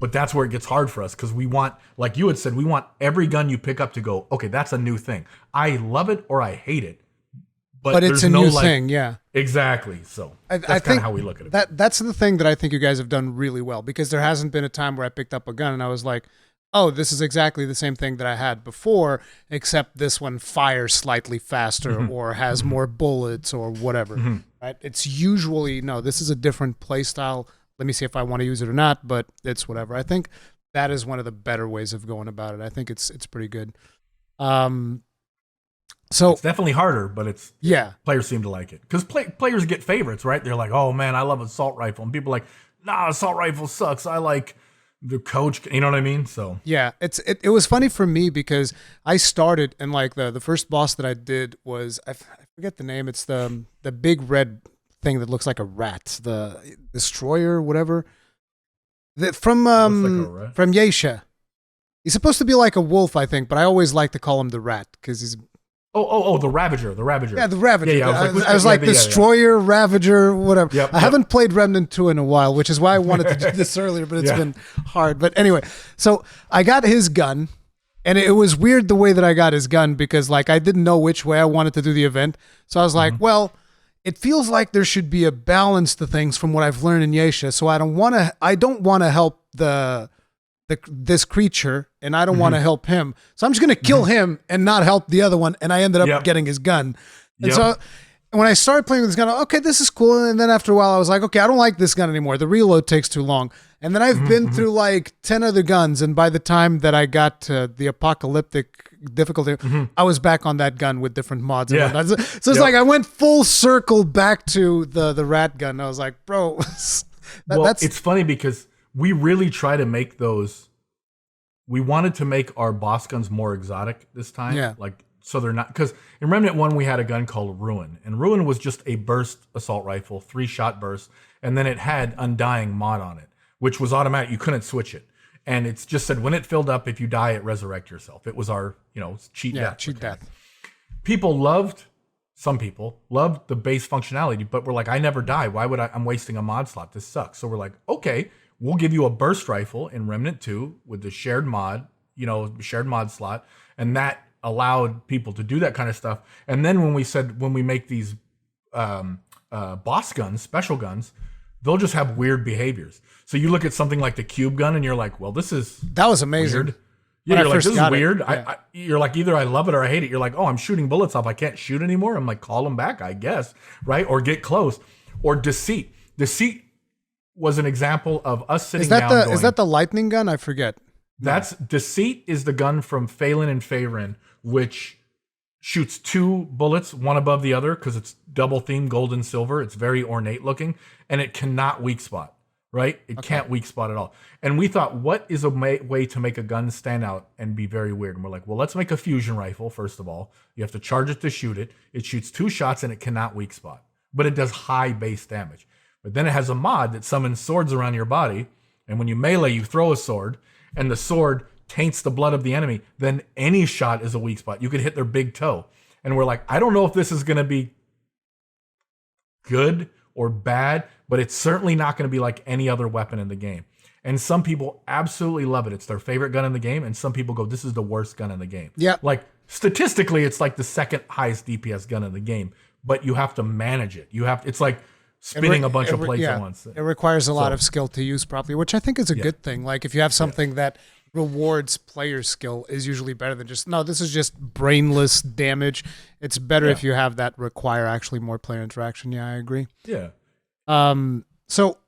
But that's where it gets hard for us because we want, like you had said, we want every gun you pick up to go, okay, that's a new thing. I love it or I hate it. But it's a new thing, yeah. Exactly. So that's kind of how we look at it. That's the thing that I think you guys have done really well because there hasn't been a time where I picked up a gun and I was like, oh, this is exactly the same thing that I had before, except this one fires slightly faster or has more bullets or whatever. Right? It's usually, no, this is a different play style. Let me see if I want to use it or not, but it's whatever. I think that is one of the better ways of going about it. I think it's pretty good. So it's definitely harder, but players seem to like it because players get favorites, right? They're like, oh man, I love assault rifle, and people are like, nah, assault rifle sucks. I like the coach, you know what I mean? So yeah, it was funny for me because I started and like the first boss that I did was I forget the name. It's the big red thing that looks like a rat, the destroyer, whatever. From Yesha. He's supposed to be like a wolf, I think, but I always like to call him the rat because he's. The Ravager. Yeah, the Ravager. Yeah, I was like Destroyer, Ravager, whatever. Yep, I haven't played Remnant 2 in a while, which is why I wanted to do this earlier, but it's been hard. But anyway, so I got his gun, and it was weird the way that I got his gun because like I didn't know which way I wanted to do the event. So I was like, well, it feels like there should be a balance to things from what I've learned in Yesha. So I don't want to help this creature, and I don't want to help him. So I'm just going to kill him and not help the other one. And I ended up getting his gun. And so when I started playing with this gun, okay, this is cool. And then after a while, I was like, okay, I don't like this gun anymore. The reload takes too long. And then I've been through like 10 other guns. And by the time that I got to the apocalyptic difficulty, I was back on that gun with different mods. And whatnot. So it's like I went full circle back to the rat gun. I was like, bro, it's funny because we really try to make those. We wanted to make our boss guns more exotic this time. Yeah. Like, so they're not, because in Remnant 1, we had a gun called Ruin. And Ruin was just a burst assault rifle, 3-shot burst. And then it had Undying mod on it, which was automatic. You couldn't switch it. And it's just said, when it filled up, if you die, it resurrect yourself. It was our, cheat death. Cheat death. Some people loved the base functionality, but we're like, I never die. Why would I'm wasting a mod slot? This sucks. So we're like, okay, we'll give you a burst rifle in Remnant 2 with the shared mod slot. And that allowed people to do that kind of stuff. And then when we make these boss guns, special guns, they'll just have weird behaviors. So you look at something like the cube gun and you're like, well, that was amazing. Weird. Yeah, you're like, this is weird. You're like, either I love it or I hate it. You're like, oh, I'm shooting bullets off. I can't shoot anymore. I'm like, call them back, I guess, right? Or get close. Or deceit. Deceit was an example of us sitting down. Is that the lightning gun? I forget. Deceit is the gun from Phelan and Faerun, which shoots 2 bullets, one above the other, because it's double themed gold and silver. It's very ornate looking, and it cannot weak spot. Right? It can't weak spot at all. And we thought, what is a way to make a gun stand out and be very weird? And we're like, well, let's make a fusion rifle, first of all. You have to charge it to shoot it. It shoots 2 shots and it cannot weak spot. But it does high base damage. But then it has a mod that summons swords around your body. And when you melee, you throw a sword. And the sword taints the blood of the enemy. Then any shot is a weak spot. You could hit their big toe. And we're like, I don't know if this is going to be good or bad, but it's certainly not going to be like any other weapon in the game. And some people absolutely love it. It's their favorite gun in the game. And some people go, this is the worst gun in the game. Yeah. Like statistically, it's like the second highest DPS gun in the game, but you have to manage it. It's like spinning a bunch of plates at once. It requires a lot of skill to use properly, which I think is a good thing. Like if you have something that rewards player skill is usually better than just, no, this is just brainless damage. It's better if you have that require actually more player interaction. Yeah, I agree. Yeah. So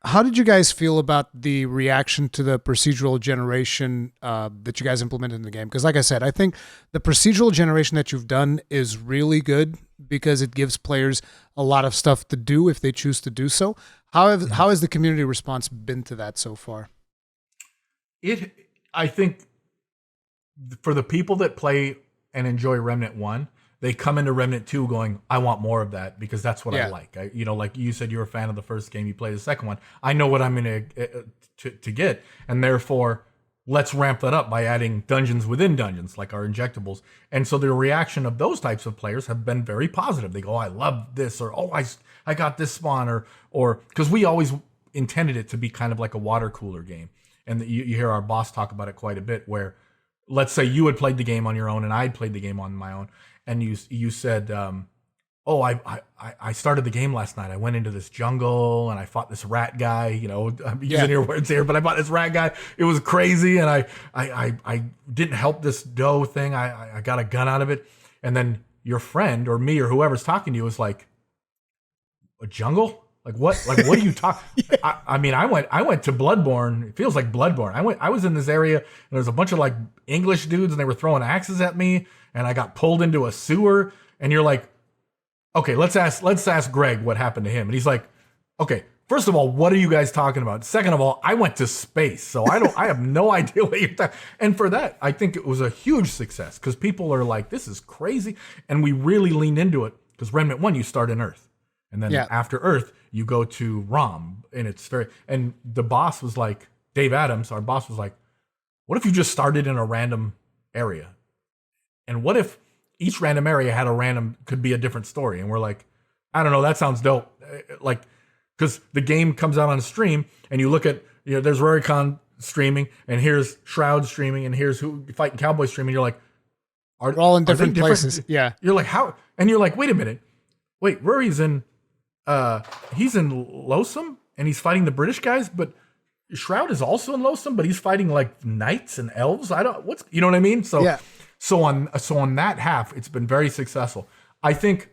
how did you guys feel about the reaction to the procedural generation that you guys implemented in the game? Because like I said, I think the procedural generation that you've done is really good because it gives players a lot of stuff to do if they choose to do so. How has the community response been to that so far? I think for the people that play and enjoy Remnant 1, they come into Remnant 2 going, I want more of that because that's what I like. Like you said, you're a fan of the first game, you play the second one. I know what I'm going to get, and therefore let's ramp that up by adding dungeons within dungeons, like our injectables. And so the reaction of those types of players have been very positive. They go, I love this, or I got this spawn, or because we always intended it to be kind of like a water cooler game. And you hear our boss talk about it quite a bit, where let's say you had played the game on your own and I'd played the game on my own. And you said, I started the game last night. I went into this jungle and I fought this rat guy. I'm using your words here, but I fought this rat guy. It was crazy, and I didn't help this doe thing. I got a gun out of it. And then your friend or me or whoever's talking to you was like, a jungle? Like what? Like what are you talking? I mean, I went to Bloodborne. It feels like Bloodborne. I was in this area and there was a bunch of like English dudes and they were throwing axes at me, and I got pulled into a sewer. And you're like, okay, let's ask Greg what happened to him. And he's like, okay, first of all, what are you guys talking about? Second of all, I went to space, so I have no idea what you're talking. And for that, I think it was a huge success because people are like, this is crazy, and we really leaned into it because Remnant 1, you start in Earth. And then after Earth, you go to Rom, and and the boss was like, Dave Adams, our boss was like, what if you just started in a random area? And what if each random area could be a different story? And we're like, I don't know, that sounds dope. Like, because the game comes out on stream, and you look at, there's Rurikhan streaming, and here's Shroud streaming, and here's who fighting Cowboy streaming. You're like, are all in different places. Yeah. You're like, how? And you're like, wait a minute. Wait, Rory's he's in Loathsome and he's fighting the British guys, but Shroud is also in Loathsome, but he's fighting like knights and elves. You know what I mean? So on that half, it's been very successful. I think,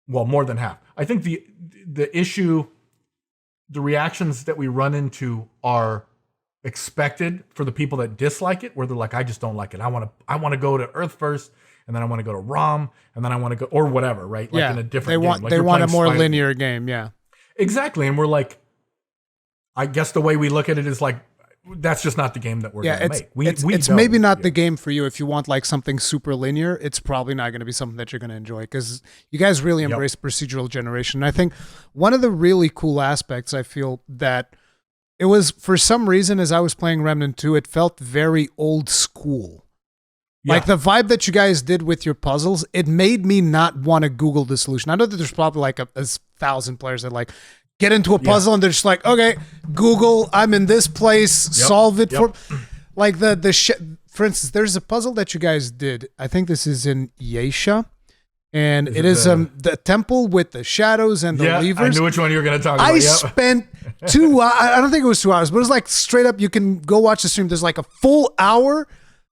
well, more than half. I think the issue, the reactions that we run into are expected for the people that dislike it, where they're like, I just don't like it. I want to go to Earth first, and then I want to go to Rom, and then I want to go, or whatever, right? Like in a different game. Like they want a more linear game, yeah. Exactly. And we're like, I guess the way we look at it is like, that's just not the game that we're going to make. It's maybe not the game for you. If you want like something super linear, it's probably not going to be something that you're going to enjoy, because you guys really embrace procedural generation. And I think one of the really cool aspects, I feel that it was, for some reason, as I was playing Remnant 2, it felt very old school. Yeah. Like the vibe that you guys did with your puzzles, it made me not want to Google the solution. I know that there's probably like a 1,000 players that like get into a puzzle and they're just like, okay, Google, I'm in this place, solve it for. Like for instance, there's a puzzle that you guys did. I think this is in Yesha, and it is the temple with the shadows and the levers. I knew which one you were going to talk about. I spent 2 hours. I don't think it was 2 hours, but it was like straight up. You can go watch the stream. There's like a full hour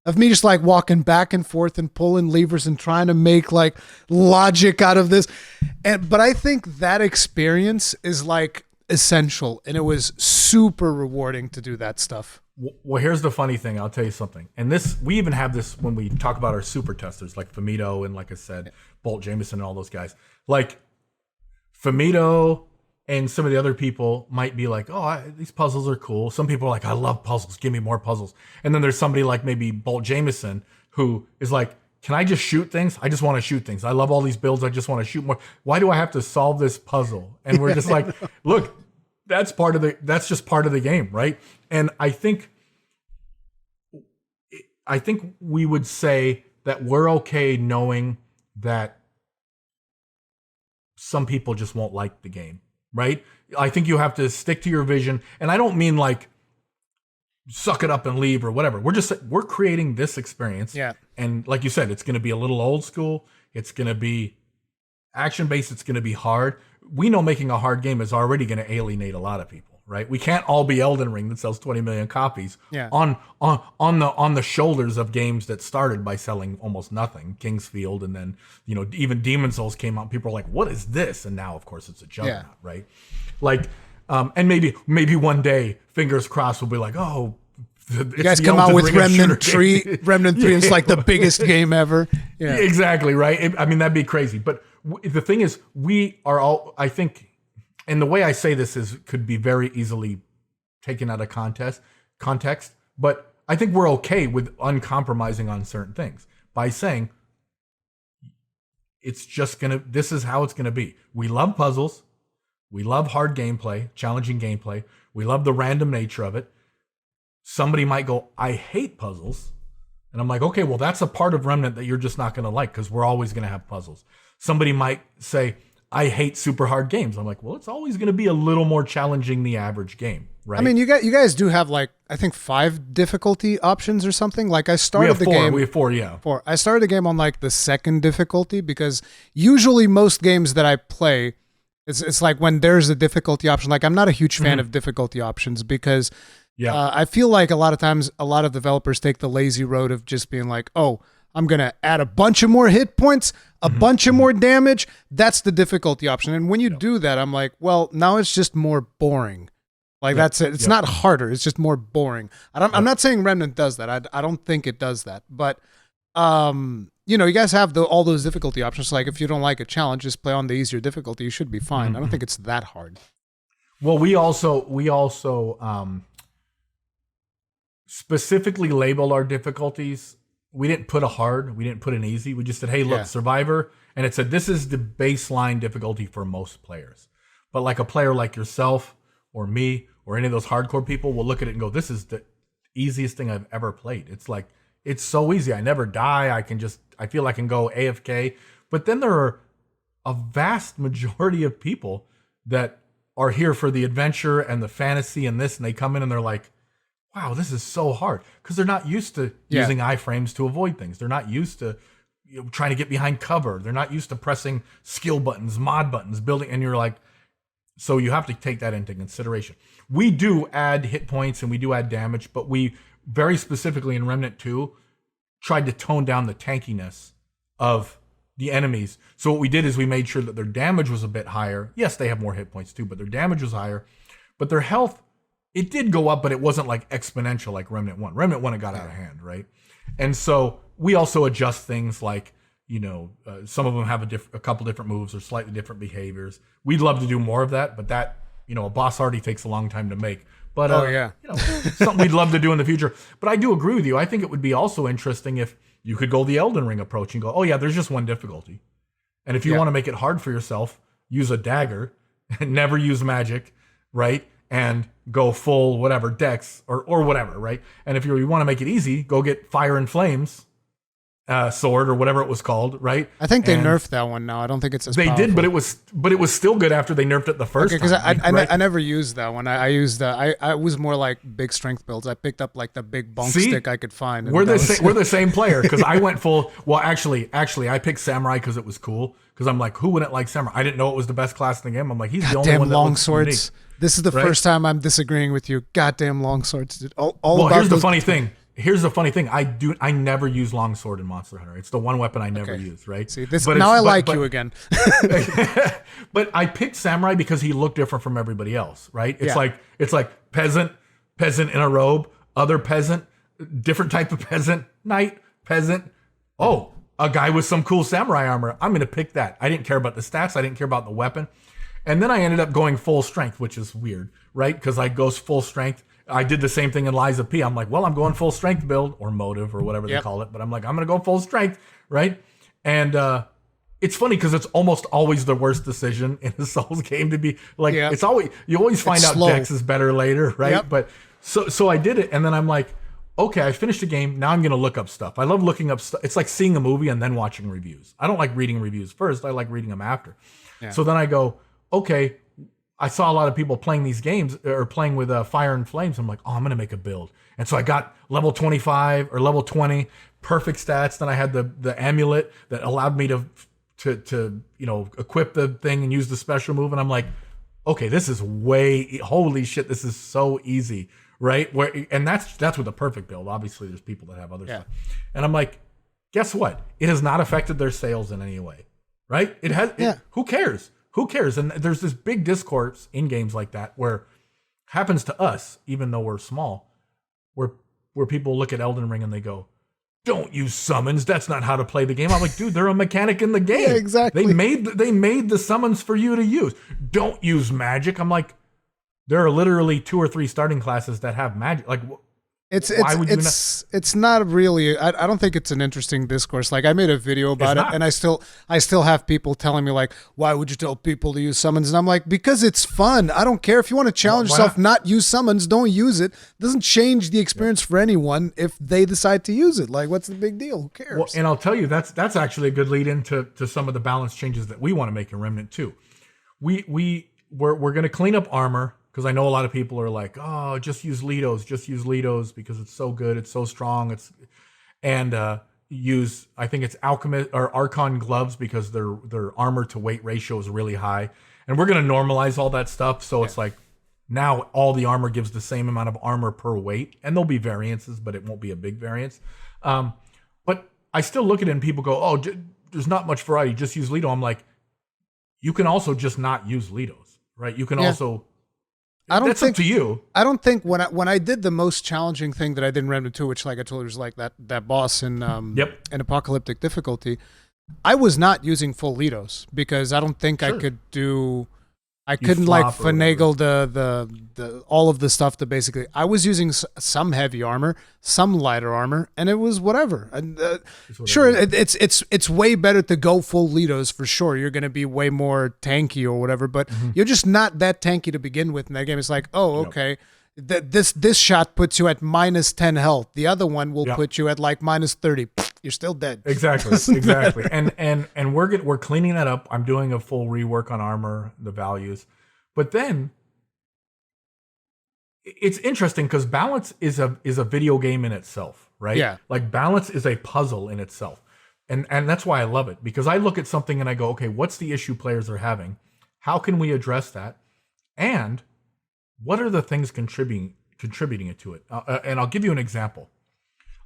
of me just like walking back and forth and pulling levers and trying to make like logic out of this. But I think that experience is like essential, and it was super rewarding to do that stuff. Well, here's the funny thing. I'll tell you something. And we even have this when we talk about our super testers, like Famito and, like I said, Bolt Jameson and all those guys. Like Famito and some of the other people might be like, oh, these puzzles are cool. Some people are like, I love puzzles. Give me more puzzles. And then there's somebody like maybe Bolt Jameson who is like, can I just shoot things? I just want to shoot things. I love all these builds. I just want to shoot more. Why do I have to solve this puzzle? And we're just like, look, that's just part of the game, right? And I think we would say that we're okay knowing that some people just won't like the game, right? I think you have to stick to your vision. And I don't mean like suck it up and leave or whatever. We're creating this experience. Yeah. And like you said, it's going to be a little old school. It's going to be action based. It's going to be hard. We know making a hard game is already going to alienate a lot of people, right? We can't all be Elden Ring that sells 20 million copies on the shoulders of games that started by selling almost nothing. Kingsfield, and then, you know, even Demon Souls came out. People are like, what is this? And now, of course, it's a juggernaut, right? Like, and maybe one day, fingers crossed, we'll be like, oh, you guys come out with Remnant 3. Remnant 3 is like the biggest game ever. Yeah, exactly, right? I mean, that'd be crazy. But the thing is, we are all, I think, and the way I say this could be very easily taken out of context, but I think we're okay with uncompromising on certain things by saying this is how it's gonna be. We love puzzles. We love hard gameplay, challenging gameplay. We love the random nature of it. Somebody might go, I hate puzzles. And I'm like, okay, well, that's a part of Remnant that you're just not going to like, because we're always going to have puzzles. Somebody might say, I hate super hard games. I'm like, well, it's always going to be a little more challenging the average game, right? I mean, you guys do have, like, I think 5 difficulty options or something. Like, I started the game. We have 4, yeah. 4. I started the game on, like, the 2nd difficulty, because usually most games that I play, it's like when there's a difficulty option. Like, I'm not a huge fan of difficulty options, because I feel like a lot of times a lot of developers take the lazy road of just being like, oh, I'm going to add a bunch of more hit points, a bunch of more damage. That's the difficulty option. And when you do that, I'm like, well, now it's just more boring. Like, that's it. It's not harder. It's just more boring. I'm not saying Remnant does that. I don't think it does that. But, you know, you guys have all those difficulty options. Like, if you don't like a challenge, just play on the easier difficulty. You should be fine. I don't think it's that hard. Well, we also specifically label our difficulties. We didn't put a hard, we didn't put an easy. We just said, hey, look, Survivor. And it said, this is the baseline difficulty for most players. But like a player like yourself or me or any of those hardcore people will look at it and go, this is the easiest thing I've ever played. It's like, it's so easy. I never die. I feel I can go AFK. But then there are a vast majority of people that are here for the adventure and the fantasy and this, and they come in and they're like, wow, this is so hard, because they're not used to using iframes to avoid things. They're not used to trying to get behind cover. They're not used to pressing skill buttons, mod buttons, building. And you're like, so you have to take that into consideration. We do add hit points and we do add damage, but we very specifically in Remnant 2 tried to tone down the tankiness of the enemies. So what we did is we made sure that their damage was a bit higher. Yes, they have more hit points too, but their damage was higher. But their health, it did go up, but it wasn't like exponential like Remnant 1. Remnant 1, it got out of hand, right? And so we also adjust things like, you know, some of them have a couple different moves or slightly different behaviors. We'd love to do more of that, but that, you know, a boss already takes a long time to make. But, you know, something we'd love to do in the future. But I do agree with you. I think it would be also interesting if you could go the Elden Ring approach and go, oh yeah, there's just one difficulty. And if you want to make it hard for yourself, use a dagger and never use magic, right? And go full whatever dex or whatever, right? And if you want to make it easy, go get Fire and Flames sword or whatever it was called, right? I think they nerfed that one now. I don't think it's as they powerful. did, but it was still good after they nerfed it the first time. Because I never used that one. I used I was more like big strength builds. I picked up like the big bonk stick I could find. We're the same player, because I went full. Well, actually, I picked Samurai because it was cool. Because I'm like, who wouldn't like Samurai? I didn't know it was the best class in the game. I'm like, he's the only one that long looks swords. unique. This is the first time I'm disagreeing with you. Goddamn long swords. Dude. Here's the funny thing. I never use longsword in Monster Hunter. It's the one weapon I never use, right? See, now I like you again. But I picked Samurai because he looked different from everybody else, right? It's like peasant in a robe, other peasant, different type of peasant, knight, peasant. Oh, a guy with some cool samurai armor. I'm going to pick that. I didn't care about the stats. I didn't care about the weapon. And then I ended up going full strength, which is weird, right? Because I go full strength. I did the same thing in Lies of P. I'm like, well, I'm going full strength build or motive or whatever they call it. But I'm like, I'm going to go full strength, right? And it's funny because it's almost always the worst decision in a Souls game to be like, it's always, you always find out slow. Dex is better later, right? Yep. But so I did it. And then I'm like, okay, I finished the game. Now I'm going to look up stuff. I love looking up stuff. It's like seeing a movie and then watching reviews. I don't like reading reviews first. I like reading them after. Yeah. So then I go, okay, I saw a lot of people playing these games or playing with Fire and Flames. I'm like, oh, I'm going to make a build. And so I got level 25 or level 20, perfect stats. Then I had the amulet that allowed me to equip the thing and use the special move. And I'm like, okay, this is holy shit, this is so easy, right? And that's with the perfect build. Obviously, there's people that have other stuff. And I'm like, guess what? It has not affected their sales in any way, right? It has. Who cares? Who cares? And there's this big discourse in games like that where happens to us, even though we're small, where people look at Elden Ring and they go, don't use summons. That's not how to play the game. I'm like, dude, they're a mechanic in the game. Yeah, exactly. They made the summons for you to use. Don't use magic. I'm like, there are literally 2 or 3 starting classes that have magic. Like, it's not really. I don't think it's an interesting discourse. Like, I made a video about it, and I still have people telling me like, why would you tell people to use summons? And I'm like, because it's fun. I don't care if you want to challenge yourself, not use summons, don't use it. It doesn't change the experience for anyone if they decide to use it. Like, what's the big deal? Who cares? Well, and I'll tell you, that's actually a good lead into some of the balance changes that we want to make in Remnant too. We're going to clean up armor. Because I know a lot of people are like, oh, just use Lidos because it's so good, it's so strong. Use, I think it's Alchemist or Archon gloves because their armor to weight ratio is really high. And we're going to normalize all that stuff. So it's like now all the armor gives the same amount of armor per weight. And there'll be variances, but it won't be a big variance. But I still look at it and people go, oh, there's not much variety, just use Lido. I'm like, you can also just not use Lidos, right? You can also... That's up to you. I don't think when I did the most challenging thing that I did in Remnant 2, which like I told you was like that boss in apocalyptic difficulty, I was not using full Lidos because I don't think I could do. I couldn't like finagle the all of the stuff to basically. I was using some heavy armor, some lighter armor, and it was whatever. And sure, it's way better to go full Lidos for sure. You're going to be way more tanky or whatever, but you're just not that tanky to begin with in that game. It's like, oh, okay, this shot puts you at minus 10 health. The other one will put you at like minus 30. You're still dead. Exactly. And we're cleaning that up. I'm doing a full rework on armor, the values. But then it's interesting because balance is a video game in itself, right? Yeah. Like balance is a puzzle in itself. And that's why I love it, because I look at something and I go, okay, what's the issue players are having? How can we address that? And what are the things contributing to it? And I'll give you an example.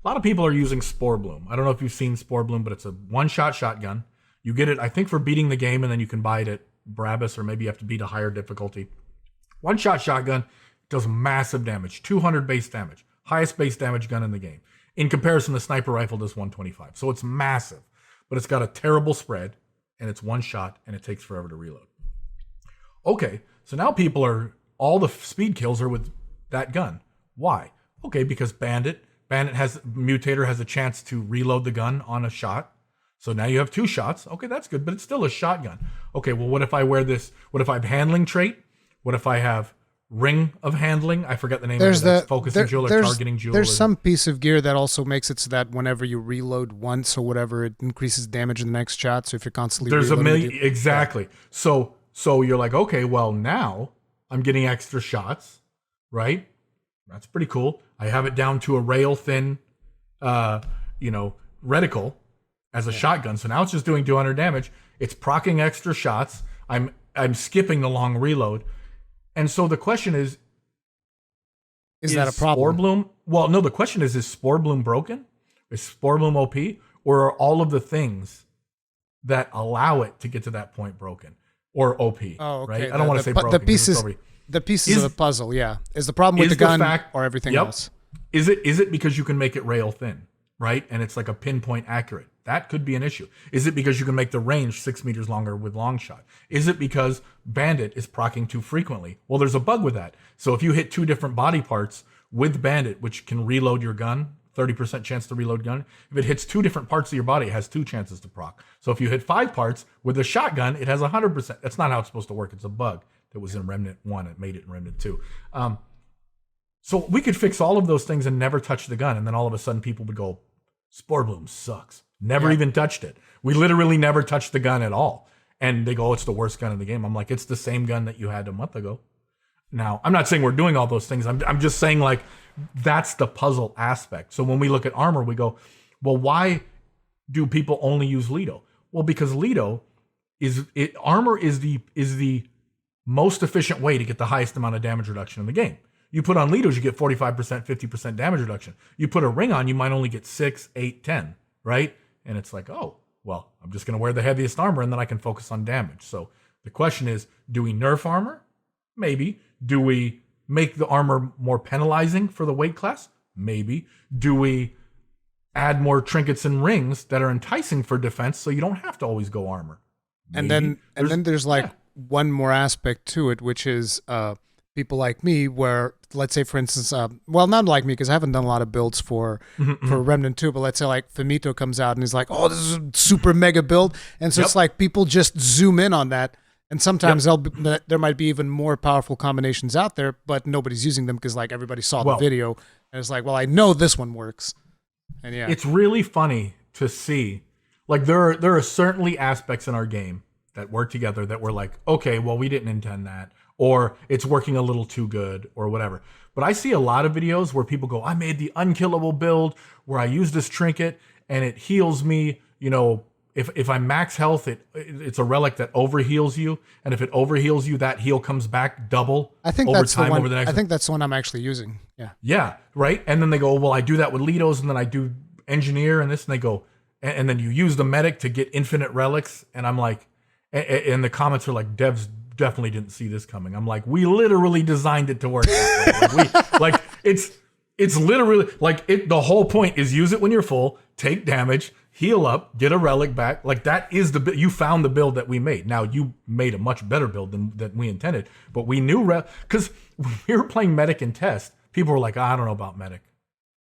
A lot of people are using Spore Bloom. I don't know if you've seen Spore Bloom, but it's a one-shot shotgun. You get it, I think, for beating the game, and then you can buy it at Brabus, or maybe you have to beat a higher difficulty. One-shot shotgun does massive damage, 200 base damage. Highest base damage gun in the game. In comparison, the sniper rifle does 125. So it's massive, but it's got a terrible spread, and it's one shot, and it takes forever to reload. Okay, so now all the speed kills are with that gun. Why? Okay, because Mutator has a chance to reload the gun on a shot. So now you have 2 shots. Okay, that's good, but it's still a shotgun. Okay, well, what if I wear this? What if I have handling trait? What if I have ring of handling? I forget the name of it. That's focusing jewel or targeting jewel. There's some piece of gear that also makes it so that whenever you reload once or whatever, it increases damage in the next shot. So if you're constantly reloading, exactly. Yeah. So you're like, okay, well, now I'm getting extra shots, right? That's pretty cool. I have it down to a rail thin, reticle as a shotgun. So now it's just doing 200 damage. It's proccing extra shots. I'm skipping the long reload. And so the question is that a problem? Spore Bloom? Well, no, the question is Spore Bloom broken? Is Spore Bloom OP? Or are all of the things that allow it to get to that point broken? Or OP, oh, okay. Right? I don't want to say broken. The pieces of the puzzle, yeah. Is the problem with the gun or everything else? Is it because you can make it rail thin, right? And it's like a pinpoint accurate. That could be an issue. Is it because you can make the range 6 meters longer with long shot? Is it because Bandit is proccing too frequently? Well, there's a bug with that. So if you hit 2 different body parts with Bandit, which can reload your gun, 30% chance to reload gun. If it hits 2 different parts of your body, it has 2 chances to proc. So if you hit 5 parts with a shotgun, it has 100%. That's not how it's supposed to work. It's a bug that was in Remnant 1. It made it in Remnant 2. So we could fix all of those things and never touch the gun. And then all of a sudden people would go, Spore Bloom sucks. Never even touched it. We literally never touched the gun at all. And they go, oh, it's the worst gun in the game. I'm like, it's the same gun that you had a month ago. Now, I'm not saying we're doing all those things. I'm just saying, like, that's the puzzle aspect. So when we look at armor, we go, well, why do people only use Leto? Well, because Leto armor is the most efficient way to get the highest amount of damage reduction in the game. You put on Letos, you get 45%, 50% damage reduction. You put a ring on, you might only get 6, 8, 10, right? And it's like, oh, well, I'm just going to wear the heaviest armor and then I can focus on damage. So the question is, do we nerf armor? Maybe. Do we make the armor more penalizing for the weight class? Maybe. Do we add more trinkets and rings that are enticing for defense so you don't have to always go armor? Maybe. And then there's like one more aspect to it, which is people like me where, let's say, for instance, well, not like me because I haven't done a lot of builds for Remnant 2, but let's say like Famito comes out and he's like, oh, this is a super mega build. And so it's like people just zoom in on that. And sometimes there might be even more powerful combinations out there, but nobody's using them because like everybody saw the video. And it's like, well, I know this one works. And it's really funny to see. Like there are certainly aspects in our game that work together that we're like, okay, well, we didn't intend that. Or it's working a little too good or whatever. But I see a lot of videos where people go, I made the unkillable build where I use this trinket and it heals me. You know, if I'm max health, it's a relic that overheals you. And if it overheals you, that heal comes back double over time over the next. I think that's the one I'm actually using. Yeah. Yeah, right? And then they go, well, I do that with Litos and then I do engineer and this. And they go, and then you use the medic to get infinite relics. And I'm like, and the comments are like, devs definitely didn't see this coming. I'm like, we literally designed it to work that way. It's literally like the whole point is use it when you're full, take damage, heal up, get a relic back. Like that is you found the build that we made. Now you made a much better build than we intended, but we knew because when we were playing medic and test, people were like, I don't know about medic.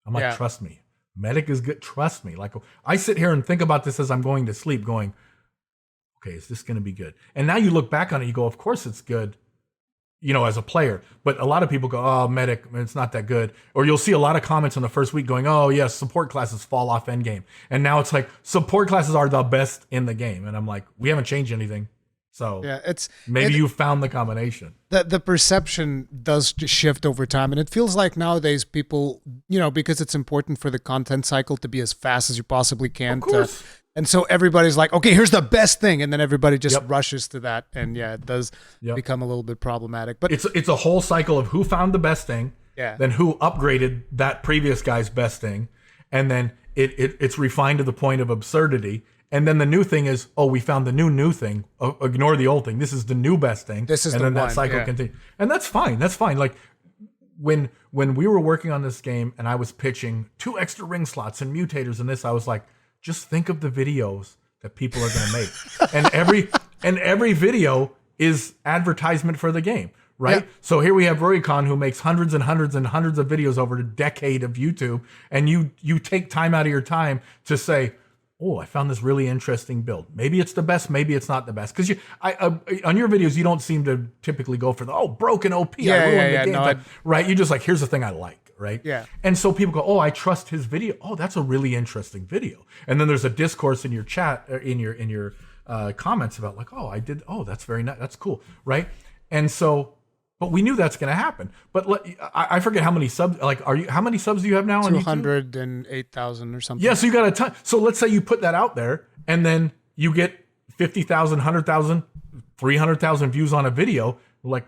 I'm like, trust me, medic is good. Trust me. Like I sit here and think about this as I'm going to sleep going, okay, is this going to be good? And now you look back on it, you go, of course it's good, you know, as a player. But a lot of people go, oh, medic, it's not that good. Or you'll see a lot of comments in the first week going, oh, yes, support classes fall off endgame. And now it's like, support classes are the best in the game. And I'm like, we haven't changed anything. So maybe you found the combination. The perception does shift over time. And it feels like nowadays people, you know, because it's important for the content cycle to be as fast as you possibly can. Of course. And so everybody's like, okay, here's the best thing. And then everybody just rushes to that. And it does become a little bit problematic. But it's a whole cycle of who found the best thing, then who upgraded that previous guy's best thing. And then it's refined to the point of absurdity. And then the new thing is, oh, we found the new thing. Ignore the old thing. This is the new best thing. This is and then that cycle continues. And that's fine. That's fine. Like when we were working on this game and I was pitching 2 extra ring slots and mutators and this, I was like, just think of the videos that people are going to make. and every video is advertisement for the game, right? Yeah. So here we have Rurikhan who makes hundreds and hundreds and hundreds of videos over a decade of YouTube. And you take time out of your time to say, oh, I found this really interesting build. Maybe it's the best, maybe it's not the best. Because on your videos, you don't seem to typically go for the, broken OP, I ruined the game. No, right? You just like, here's the thing I like. Right? Yeah. And so people go, oh, I trust his video. Oh, that's a really interesting video. And then there's a discourse in your chat, in your comments about like, oh, that's very nice. That's cool. Right. And so, but we knew that's going to happen. But I forget how many subs, like, how many subs do you have now on YouTube? 208,000 or something. Yeah. So you got a ton. So let's say you put that out there and then you get 50,000, 100,000, 300,000 views on a video. Like,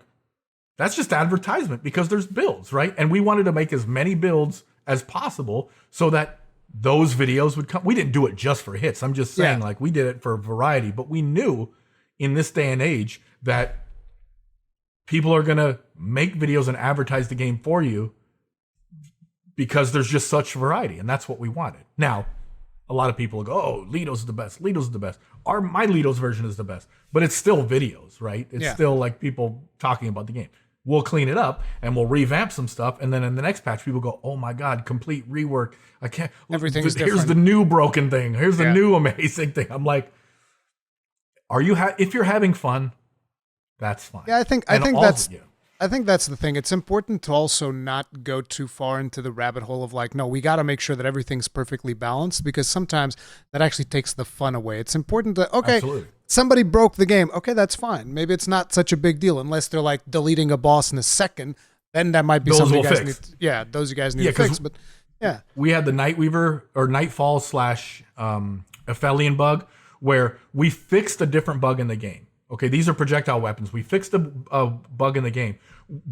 that's just advertisement because there's builds, right? And we wanted to make as many builds as possible so that those videos would come. We didn't do it just for hits. I'm just saying, like, we did it for variety. But we knew in this day and age that people are going to make videos and advertise the game for you because there's just such variety. And that's what we wanted. Now, a lot of people will go, oh, Litos is the best. Litos is the best. My Litos version is the best. But it's still videos, right? It's still like people talking about the game. We'll clean it up and we'll revamp some stuff. And then in the next patch, people go, oh my God, complete rework. I can't. Everything's Here's different. the new broken thing. Here's the new amazing thing. I'm like, if you're having fun, that's fine. Yeah, I think that's the thing. It's important to also not go too far into the rabbit hole of like, no, we got to make sure that everything's perfectly balanced because sometimes that actually takes the fun away. It's important to, somebody broke the game. Okay, that's fine. Maybe it's not such a big deal unless they're like deleting a boss in a second. Then that might be something you guys need. Those you guys need to fix. But yeah, we had the Nightweaver or Nightfall / Aphelion bug where we fixed a different bug in the game. Okay, these are projectile weapons. We fixed a bug in the game,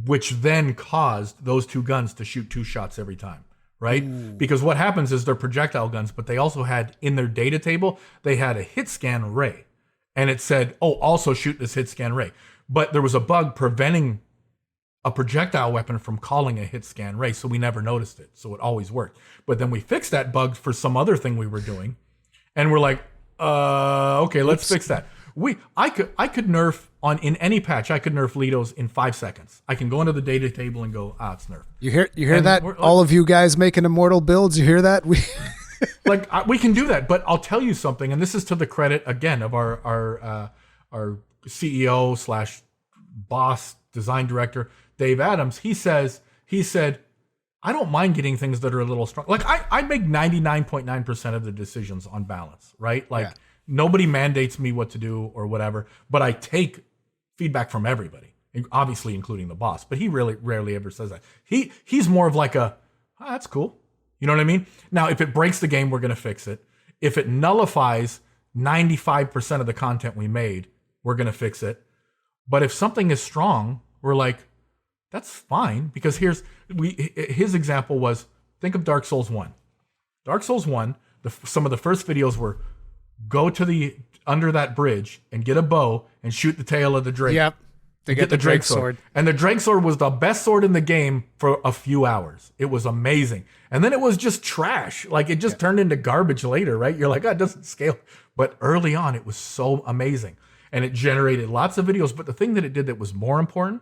which then caused those two guns to shoot 2 shots every time. Right? Ooh. Because what happens is they're projectile guns, but they also had in their data table, they had a hit scan array. And it said, also shoot this hit scan array. But there was a bug preventing a projectile weapon from calling a hit scan array, so we never noticed it. So it always worked. But then we fixed that bug for some other thing we were doing. And we're like, okay, let's fix that. I could nerf in any patch. I could nerf Litos in 5 seconds. I can go into the data table and go, it's nerfed. You hear that? All of you guys making immortal builds. You hear that? We can do that. But I'll tell you something, and this is to the credit again of our CEO / boss design director Dave Adams. He said, I don't mind getting things that are a little strong. Like I make 99.9% of the decisions on balance, right? Like. Yeah. Nobody mandates me what to do or whatever, but I take feedback from everybody, obviously including the boss. But he really rarely ever says that. He's more of like that's cool. You know what I mean? Now, if it breaks the game, we're going to fix it. If it nullifies 95% of the content we made, we're going to fix it. But if something is strong, we're like, that's fine. Because his example was, think of Dark Souls 1. Dark Souls 1, some of the first videos were, go to under that bridge and get a bow and shoot the tail of the drake. Yep. To get the drake sword. And the drake sword was the best sword in the game for a few hours. It was amazing. And then it was just trash. Like it just turned into garbage later, right? You're like, it doesn't scale. But early on, it was so amazing. And it generated lots of videos. But the thing that it did that was more important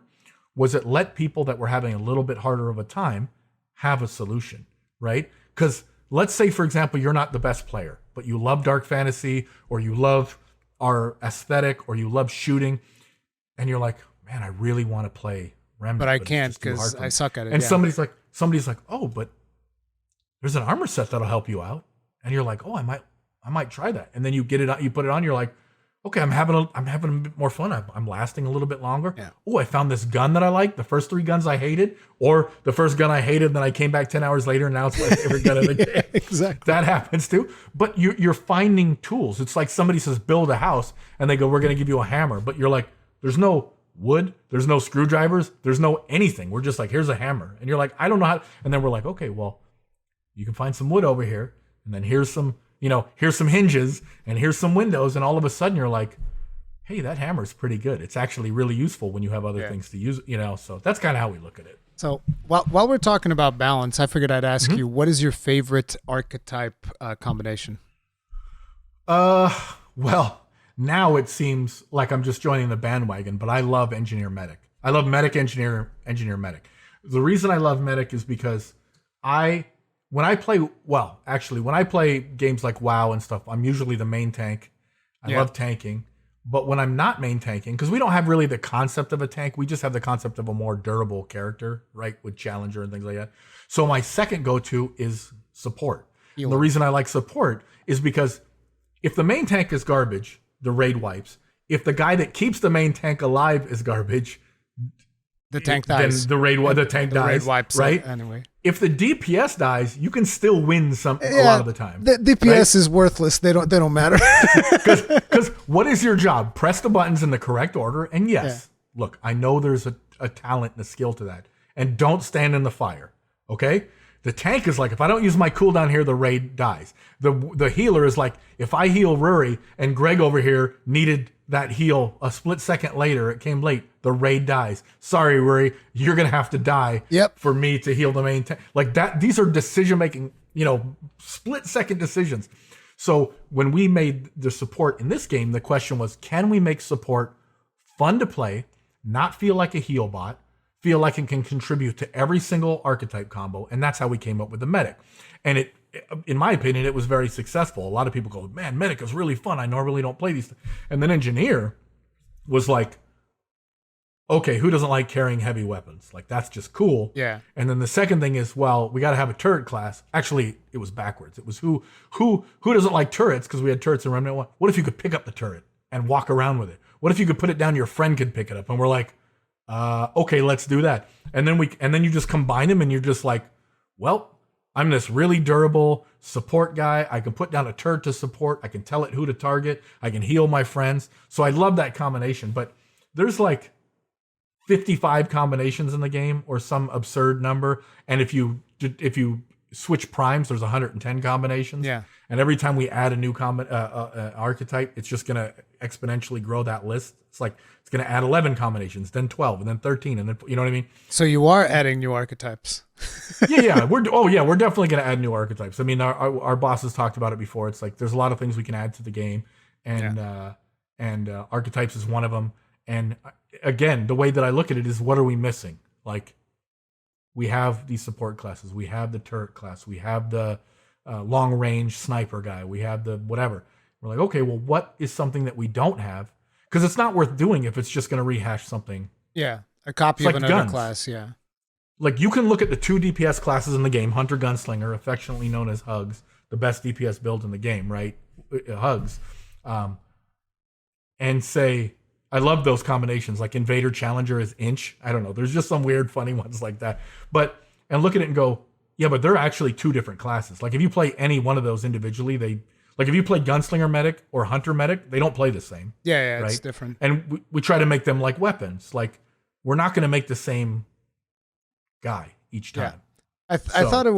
was it let people that were having a little bit harder of a time have a solution, right? Because let's say, for example, you're not the best player, but you love dark fantasy or you love our aesthetic or you love shooting. And you're like, man, I really want to play Remnant. But I can't because I suck at it. And somebody's like, oh, but there's an armor set that'll help you out. And you're like, oh, I might try that. And then you get it on, you put it on, you're like, okay, I'm having a bit more fun. I'm lasting a little bit longer. Yeah. Oh, I found this gun that I like. The first 3 guns I hated, or the first gun I hated, then I came back 10 hours later and now it's my favorite gun of the game. Exactly. That happens too. But you're finding tools. It's like somebody says, build a house, and they go, we're going to give you a hammer. But you're like, there's no wood, there's no screwdrivers, there's no anything. We're just like, here's a hammer. And you're like, I don't know how. And then we're like, okay, well, you can find some wood over here. And then here's some hinges and here's some windows. And all of a sudden you're like, hey, that hammer's pretty good. It's actually really useful when you have other things to use, so that's kind of how we look at it. So while we're talking about balance, I figured I'd ask you, what is your favorite archetype combination? Well, now it seems like I'm just joining the bandwagon, but I love engineer medic. I love medic, engineer medic. The reason I love medic is because when I play games like WoW and stuff, I'm usually the main tank. I love tanking. But when I'm not main tanking, because we don't have really the concept of a tank, we just have the concept of a more durable character, right? With Challenger and things like that. So my second go-to is support. And the reason I like support is because if the main tank is garbage, the raid wipes. If the guy that keeps the main tank alive is garbage, the tank dies. Then the tank dies. Raid wipes right? Anyway. If the DPS dies, you can still win a lot of the time. The DPS is worthless. They don't matter. Because what is your job? Press the buttons in the correct order. And yes, look, I know there's a talent and a skill to that. And don't stand in the fire. Okay? The tank is like, if I don't use my cooldown here, the raid dies. The healer is like, if I heal Ruri and Greg over here needed that heal a split second later, it came late, the raid dies. Sorry, Ruri, you're going to have to die for me to heal the main tank. Like that, these are decision-making, split second decisions. So when we made the support in this game, the question was, can we make support fun to play, not feel like a heal bot, feel like it can contribute to every single archetype combo? And that's how we came up with the medic. And it, in my opinion, it was very successful. A lot of people go, man, medic is really fun. I normally don't play these. And then engineer was like, okay, who doesn't like carrying heavy weapons? Like, that's just cool. Yeah. And then the second thing is, well, we got to have a turret class. Actually, it was backwards. It was who doesn't like turrets? Because we had turrets in Remnant 1. What if you could pick up the turret? and walk around with it? What if you could put it down, your friend could pick it up? And we're like, okay, let's do that. And then you just combine them and you're just like, well, I'm this really durable support guy. I can put down a turret to support. I can tell it who to target. I can heal my friends. So I love that combination. But there's like 55 combinations in the game or some absurd number. And if you switch primes, there's 110 combinations. Yeah. And every time we add a new archetype, it's just going to exponentially grow that list. It's like it's going to add 11 combinations, then 12, and then 13, and then you know what I mean. So you are adding new archetypes. yeah. We're definitely going to add new archetypes. I mean, our bosses talked about it before. It's like there's a lot of things we can add to the game, and archetypes is one of them. And again, the way that I look at it is, what are we missing? Like, we have these support classes, we have the turret class, we have the long range sniper guy, we have the whatever. We're like, okay, well, what is something that we don't have? Because it's not worth doing if it's just going to rehash something. Yeah, a copy of another class. Yeah, like you can look at the 2 DPS classes in the game, Hunter Gunslinger, affectionately known as Hugs, the best DPS build in the game, right? Hugs, and say, I love those combinations. Like Invader Challenger is Inch. I don't know. There's just some weird, funny ones like that. And look at it and go, yeah, but they're actually 2 different classes. Like if you play any one of those individually, like if you play Gunslinger Medic or Hunter Medic, they don't play the same. Yeah, right? It's different. And we try to make them like weapons. Like we're not going to make the same guy each time. Yeah. I thought it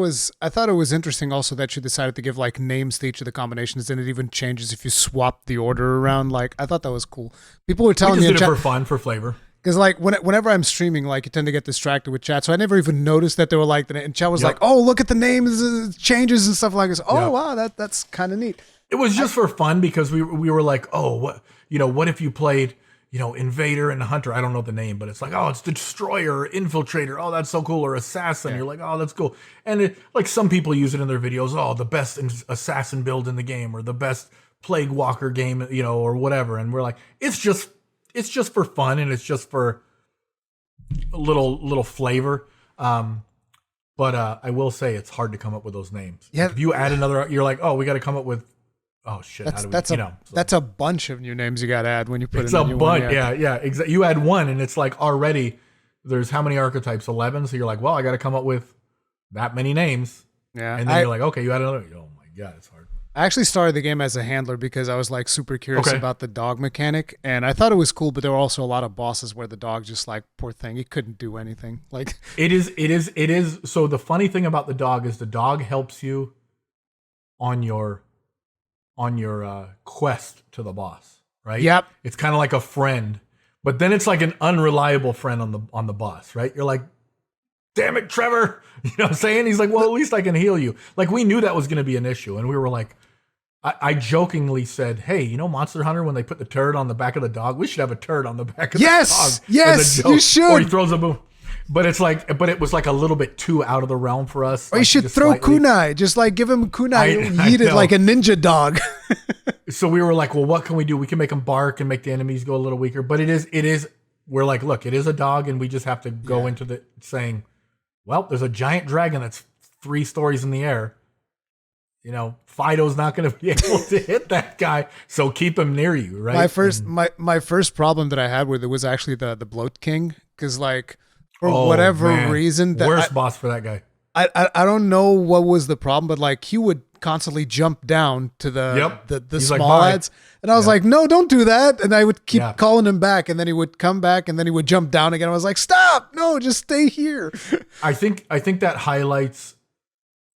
was interesting also that you decided to give like names to each of the combinations, and it even changes if you swap the order around. Like I thought that was cool. People were telling me did it for fun, for flavor. Because like whenever I'm streaming, like you tend to get distracted with chat, so I never even noticed that they were like, and chat was like, "Oh, look at the names, changes and stuff like this." Oh, wow, that's kind of neat. It was just for fun because we were like, oh, what if you played, Invader and Hunter? I don't know the name, but it's like, oh, it's Destroyer or Infiltrator. Oh, that's so cool. Or Assassin. Yeah. You're like, oh, that's cool. And like some people use it in their videos. Oh, the best assassin build in the game, or the best Plague Walker game, or whatever. And we're like, it's just for fun, and it's just for a little flavor. But I will say it's hard to come up with those names. Yeah. Like if you add another, you're like, oh, we got to come up with. Oh shit! That's a bunch of new names you got to add when you put it's in a bunch. Yeah. Exactly. You add one, and it's like already there's how many archetypes? 11. So you're like, well, I got to come up with that many names. Yeah. And then you're like, okay, you add another. Oh my god, it's hard. I actually started the game as a handler because I was like super curious about the dog mechanic, and I thought it was cool. But there were also a lot of bosses where the dog just like, poor thing, he couldn't do anything. Like it is. So the funny thing about the dog is the dog helps you on your quest to the boss, right? Yep. It's kind of like a friend, but then it's like an unreliable friend on the boss, right? You're like, damn it, Trevor. You know what I'm saying? He's like, well, at least I can heal you. Like we knew that was going to be an issue. And we were like, I jokingly said, hey, Monster Hunter, when they put the turret on the back of the dog, we should have a turret on the back of the dog. Yes, you should. Or he throws a boom. But it was like a little bit too out of the realm for us. Or you should throw kunai. Just like give him kunai. Eat it like a ninja dog. So we were like, well, what can we do? We can make them bark and make the enemies go a little weaker. But it is. We're like, look, it is a dog, and we just have to go into the saying, well, there's a giant dragon that's 3 stories in the air. Fido's not going to be able to hit that guy, so keep him near you, right? My first problem that I had with it was actually the Bloat King, because like. For whatever reason. Worst boss for that guy. I don't know what was the problem, but like he would constantly jump down to the small ads. And I was like, no, don't do that. And I would keep calling him back, and then he would come back, and then he would jump down again. I was like, stop, no, just stay here. I think that highlights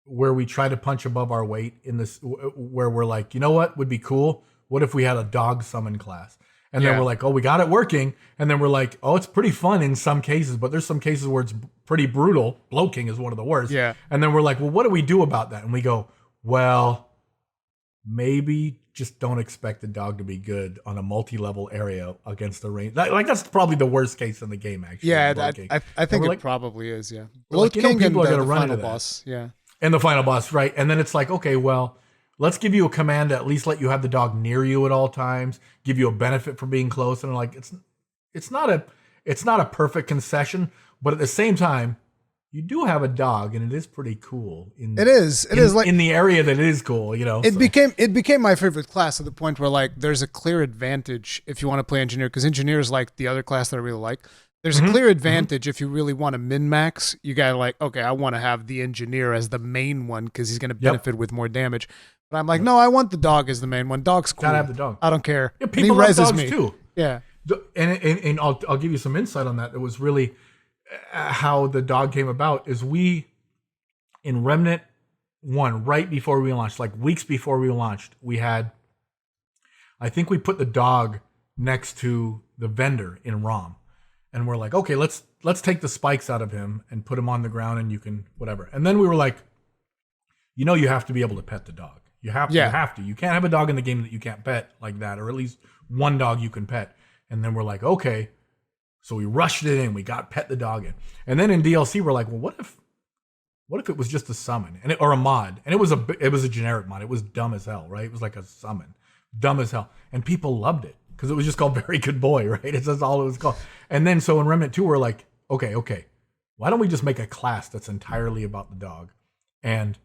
where we try to punch above our weight in this, where we're like, you know what would be cool? What if we had a dog summon class? And then we're like, oh, we got it working. And then we're like, oh, it's pretty fun in some cases, but there's some cases where it's pretty brutal. Bloat King is one of the worst. Yeah. And then we're like, well, what do we do about that? And we go, well, maybe just don't expect the dog to be good on a multi-level area against the range. Like that's probably the worst case in the game, actually. Yeah, I think it probably is, yeah. Bloat King people are going to run into boss, that. Yeah. And the final boss, right? And then it's like, okay, well, let's give you a command to at least let you have the dog near you at all times, give you a benefit for being close. And like, it's not a perfect concession, but at the same time, you do have a dog, and it is pretty cool. It is like in the area that it is cool, you know. It became my favorite class to the point where like there's a clear advantage if you want to play engineer, because engineer is like the other class that I really like. There's a clear advantage if you really want to min-max. You got to like, okay, I want to have the engineer as the main one because he's going to benefit with more damage. But I'm like, no, I want the dog as the main one. Dog's cool. Gotta have the dog. I don't care. Yeah, people love dogs too. Yeah. And I'll give you some insight on that. It was really how the dog came about is we, in Remnant 1, right before we launched, like weeks before we launched, I think we put the dog next to the vendor in ROM. And we're like, okay, let's take the spikes out of him and put him on the ground and you can whatever. And then we were like, you know, you have to be able to pet the dog. You have to. You can't have a dog in the game that you can't pet like that, or at least one dog you can pet. And then we're like, okay. So we rushed it in. We got pet the dog in. And then in DLC, we're like, well, what if it was just a summon or a mod? And it was a generic mod. It was dumb as hell, right? It was like a summon. Dumb as hell. And people loved it. Because it was just called Very Good Boy, right? That's all it was called. And then so in Remnant 2, we're like, okay, why don't we just make a class that's entirely about the dog? And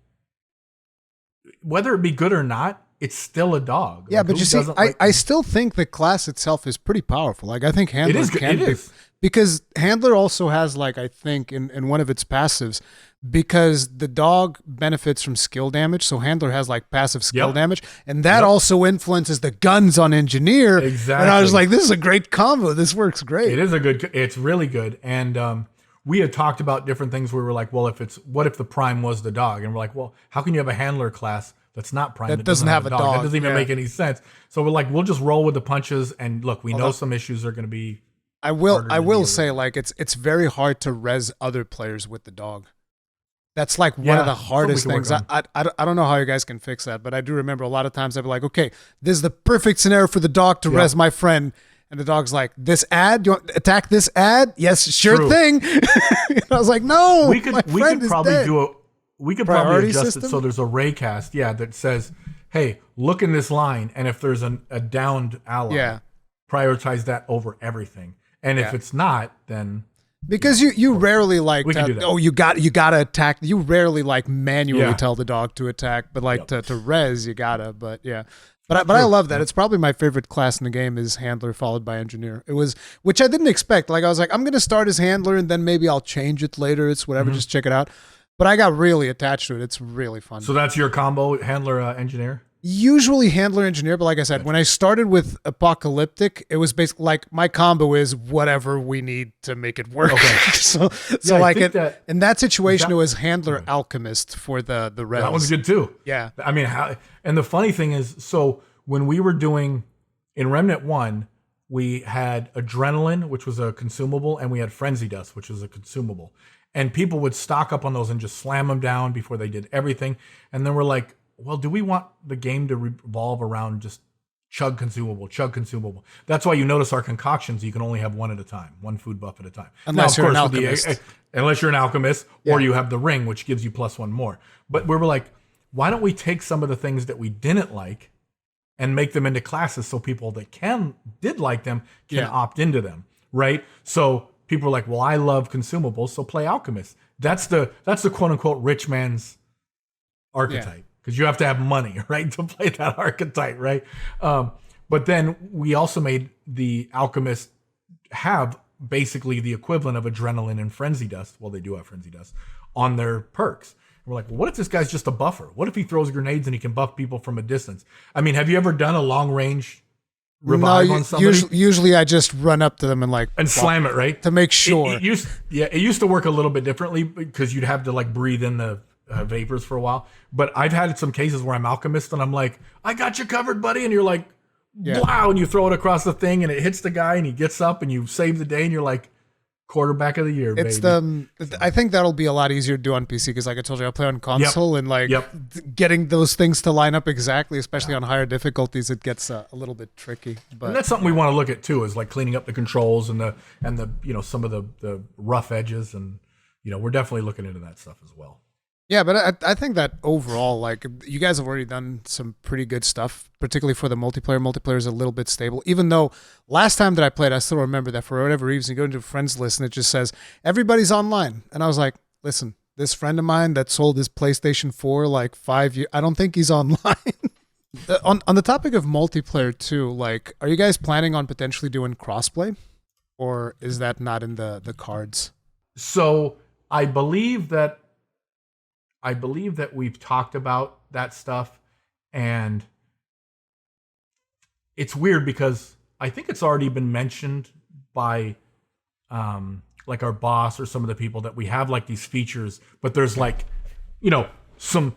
whether it be good or not, it's still a dog. Yeah, like, but you see, I still think the class itself is pretty powerful. Like I think Handler can be, because Handler also has like, I think in one of its passives, because the dog benefits from skill damage, so Handler has like passive skill damage, and that also influences the guns on Engineer. Exactly. And I was like, this is a great combo. This works great. It's really good. And we had talked about different things where we were like, well, what if the Prime was the dog? And we're like, well, how can you have a Handler class that's not Prime that doesn't have a dog? That doesn't even make any sense. So we're like, we'll just roll with the punches. And look, we know some issues are going to be. I will say, like, it's very hard to res other players with the dog. That's like one of the hardest things. I don't know how you guys can fix that, but I do remember a lot of times I'd be like, okay, this is the perfect scenario for the dog to res my friend. And the dog's like, this ad? You want to attack this ad? Yes, sure thing. And I was like, no, we could probably adjust system? It so there's a raycast, that says, hey, look in this line, and if there's a downed ally, prioritize that over everything. And if it's not, then because you rarely like you gotta attack. You rarely like manually tell the dog to attack, but like to res you gotta. But But I love that. It's probably my favorite class in the game is Handler followed by Engineer. It was, which I didn't expect. Like I was like, I'm gonna start as Handler and then maybe I'll change it later. It's whatever. Just check it out. But I got really attached to it. It's really fun. So that's your combo, Handler, Engineer? Usually Handler, Engineer, but like I said, when I started with Apocalyptic, it was basically like my combo is whatever we need to make it work. Okay. so like in that situation, it was Handler, Alchemist for the res. That was good too. Yeah. I mean, and the funny thing is, so when we were doing in Remnant 1, we had Adrenaline, which was a consumable, and we had Frenzy Dust, which was a consumable. And people would stock up on those and just slam them down before they did everything. And then we're like, well, do we want the game to revolve around just chug consumable? That's why you notice our concoctions, you can only have one at a time, one food buff at a time. Unless you're an alchemist. Unless you're an alchemist, or you have the ring, which gives you +1 more. But we were like, why don't we take some of the things that we didn't like and make them into classes so people that did like them can opt into them, right? So people are like, well, I love consumables, so play alchemist. That's the quote unquote rich man's archetype. Because you have to have money, right, to play that archetype, right? But then we also made the alchemists have basically the equivalent of Adrenaline and Frenzy Dust. Well, they do have Frenzy Dust on their perks. And we're like, well, what if this guy's just a buffer? What if he throws grenades and he can buff people from a distance? I mean, have you ever done a long range revive on somebody? Usually I just run up to them and slam it, right? To make sure. It used to work a little bit differently because you'd have to like breathe in the vapors for a while. But I've had some cases where I'm alchemist and I'm like, I got you covered, buddy. And you're like, wow. And you throw it across the thing and it hits the guy and he gets up and you save the day and you're like, quarterback of the year, baby. I think that'll be a lot easier to do on PC because like I told you, I play on console and like getting those things to line up exactly, especially on higher difficulties, it gets a little bit tricky. But and that's something we want to look at too, is like cleaning up the controls and the some of the rough edges, and we're definitely looking into that stuff as well. Yeah, but I think that overall, like, you guys have already done some pretty good stuff, particularly for the multiplayer. Multiplayer is a little bit stable, even though last time that I played, I still remember that for whatever reason, you go into a friends list and it just says, everybody's online. And I was like, listen, this friend of mine that sold his PlayStation 4 like 5 years, I don't think he's online. On the topic of multiplayer too, like, are you guys planning on potentially doing crossplay, or is that not in the cards? So I believe that we've talked about that stuff, and it's weird because I think it's already been mentioned by like our boss or some of the people that we have like these features, but there's like, you know, some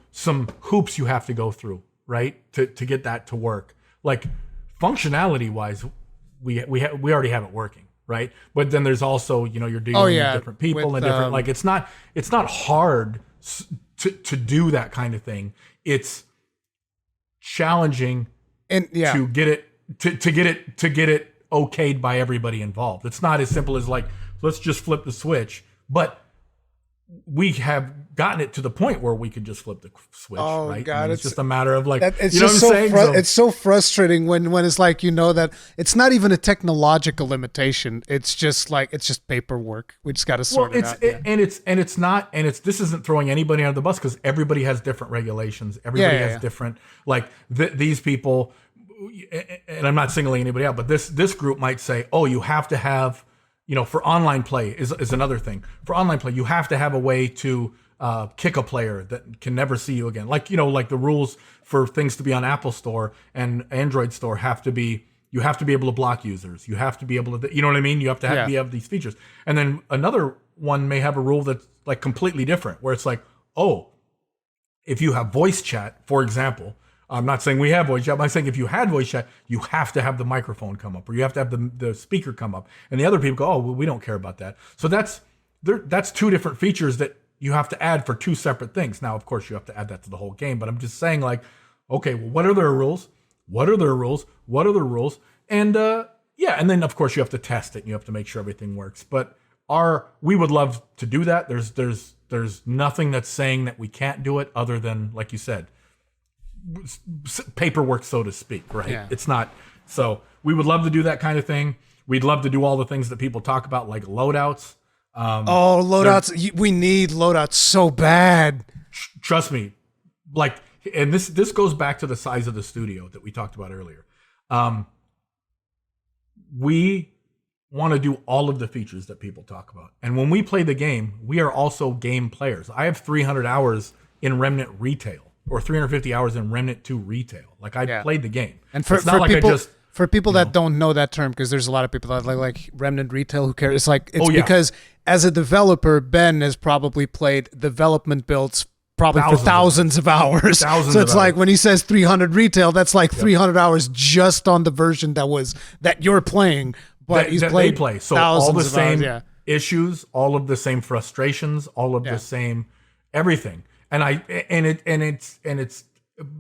hoops you have to go through, right? To get that to work. Like functionality wise, we already have it working, right? But then there's also, you know, you're dealing with different people and different, like it's not hard to do that kind of thing. It's challenging and to get it okayed by everybody involved. It's not as simple as like, let's just flip the switch, but we have gotten it to the point where we could just flip the switch, right? God, it's just a matter of like, it's you know just what I'm saying? it's so frustrating when it's like, you know, that it's not even a technological limitation. It's just like, it's just paperwork. We just got to sort it out. This isn't throwing anybody under the bus because everybody has different regulations. Everybody has different, like these people, and I'm not singling anybody out, but this group might say, oh, you have to have, you know, for online play is another thing. For online play, you have to have a way to kick a player that can never see you again. Like, you know, like the rules for things to be on Apple Store and Android Store have to be, you have to be able to block users. You have to be able to, you know what I mean? You have to have these features. And then another one may have a rule that's like completely different, where it's like, oh, if you have voice chat, for example, I'm not saying we have voice chat, but I'm saying if you had voice chat, you have to have the microphone come up, or you have to have the speaker come up. And the other people go, oh, well, we don't care about that. So that's two different features that you have to add for two separate things. Now, of course, you have to add that to the whole game, but I'm just saying, like, okay, well, what are their rules? What are their rules? What are the rules? And and then of course you have to test it and you have to make sure everything works. But we would love to do that. There's nothing that's saying that we can't do it, other than, like you said, paperwork, so to speak, right? Yeah. It's not. So we would love to do that kind of thing. We'd love to do all the things that people talk about, like loadouts. Loadouts. We need loadouts so bad. Trust me. Like, and this goes back to the size of the studio that we talked about earlier. We want to do all of the features that people talk about. And when we play the game, we are also game players. I have 300 hours in Remnant retail, or 350 hours in Remnant 2 retail. Like, I played the game. And for people that don't know that term, because there's a lot of people that like Remnant retail who care. It's like, because as a developer, Ben has probably played development builds probably for thousands of hours. So it's like when he says 300 retail, that's like 300 hours just on the version that you're playing. But he's played so all the same issues, all of the same frustrations, all of the same everything. And it's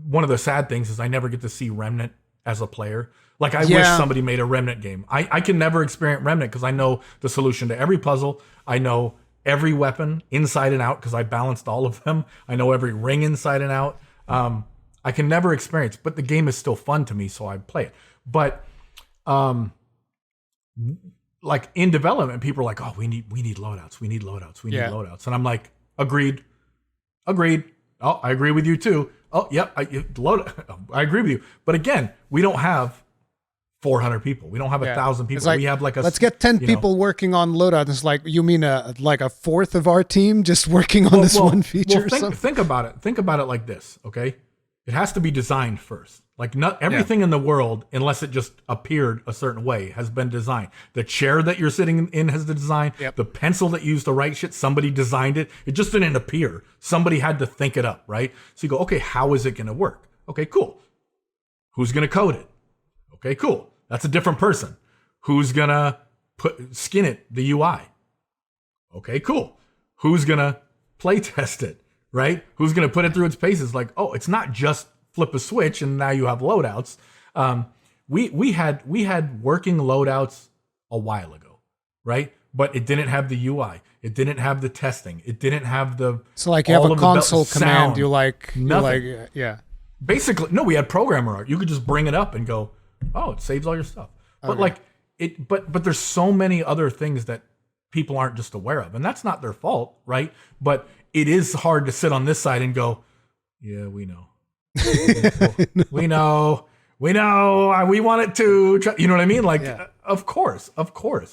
one of the sad things is I never get to see Remnant as a player. Like, I wish somebody made a Remnant game. I can never experience Remnant because I know the solution to every puzzle. I know every weapon inside and out because I balanced all of them. I know every ring inside and out. I can never experience, but the game is still fun to me, so I play it. But like in development, people are like, "Oh, we need loadouts. We need loadouts. We need loadouts." And I'm like, "Agreed. Oh, I agree with you too. Oh, yep. I agree with you." But again, we don't have 400 people. We don't have 1,000 people. Like, we have like let's get 10 people working on loadouts. It's like, you mean a fourth of our team just working on this one feature? Think about it. Think about it like this. Okay, it has to be designed first. Like, not everything in the world, unless it just appeared a certain way, has been designed. The chair that you're sitting in has the design. Yep. The pencil that you used to write shit, somebody designed it. It just didn't appear. Somebody had to think it up, right? So you go, okay, how is it going to work? Okay, cool. Who's going to code it? Okay, cool. That's a different person. Who's going to skin it, the UI? Okay, cool. Who's going to play test it, right? Who's going to put it through its paces? Like, oh, it's not just flip a switch and now you have loadouts. We had working loadouts a while ago, right? But it didn't have the UI. It didn't have the testing. It didn't have the so like you have a console command. Basically, no. We had programmer art. You could just bring it up and go, oh, it saves all your stuff. But like it. But there's so many other things that people aren't just aware of. And that's not their fault, right? But it is hard to sit on this side and go, yeah, we know. we know. We want it to, you know what I mean? Like, of course.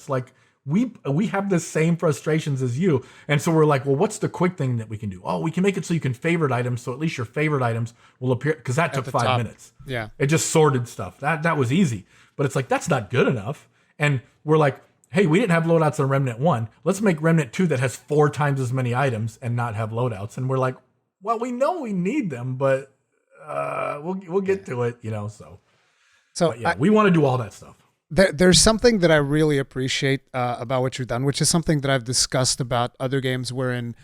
Like, we have the same frustrations as you. And so we're like, well, what's the quick thing that we can do? Oh, we can make it so you can favorite items. So at least your favorite items will appear, because that took 5 minutes. Yeah. It just sorted stuff. That was easy. But it's like, that's not good enough. And we're like, hey, we didn't have loadouts on Remnant 1. Let's make Remnant 2 that has 4 times as many items and not have loadouts. And we're like, well, we know we need them, but we'll get to it, So yeah, we want to do all that stuff. There's something that I really appreciate about what you've done, which is something that I've discussed about other games wherein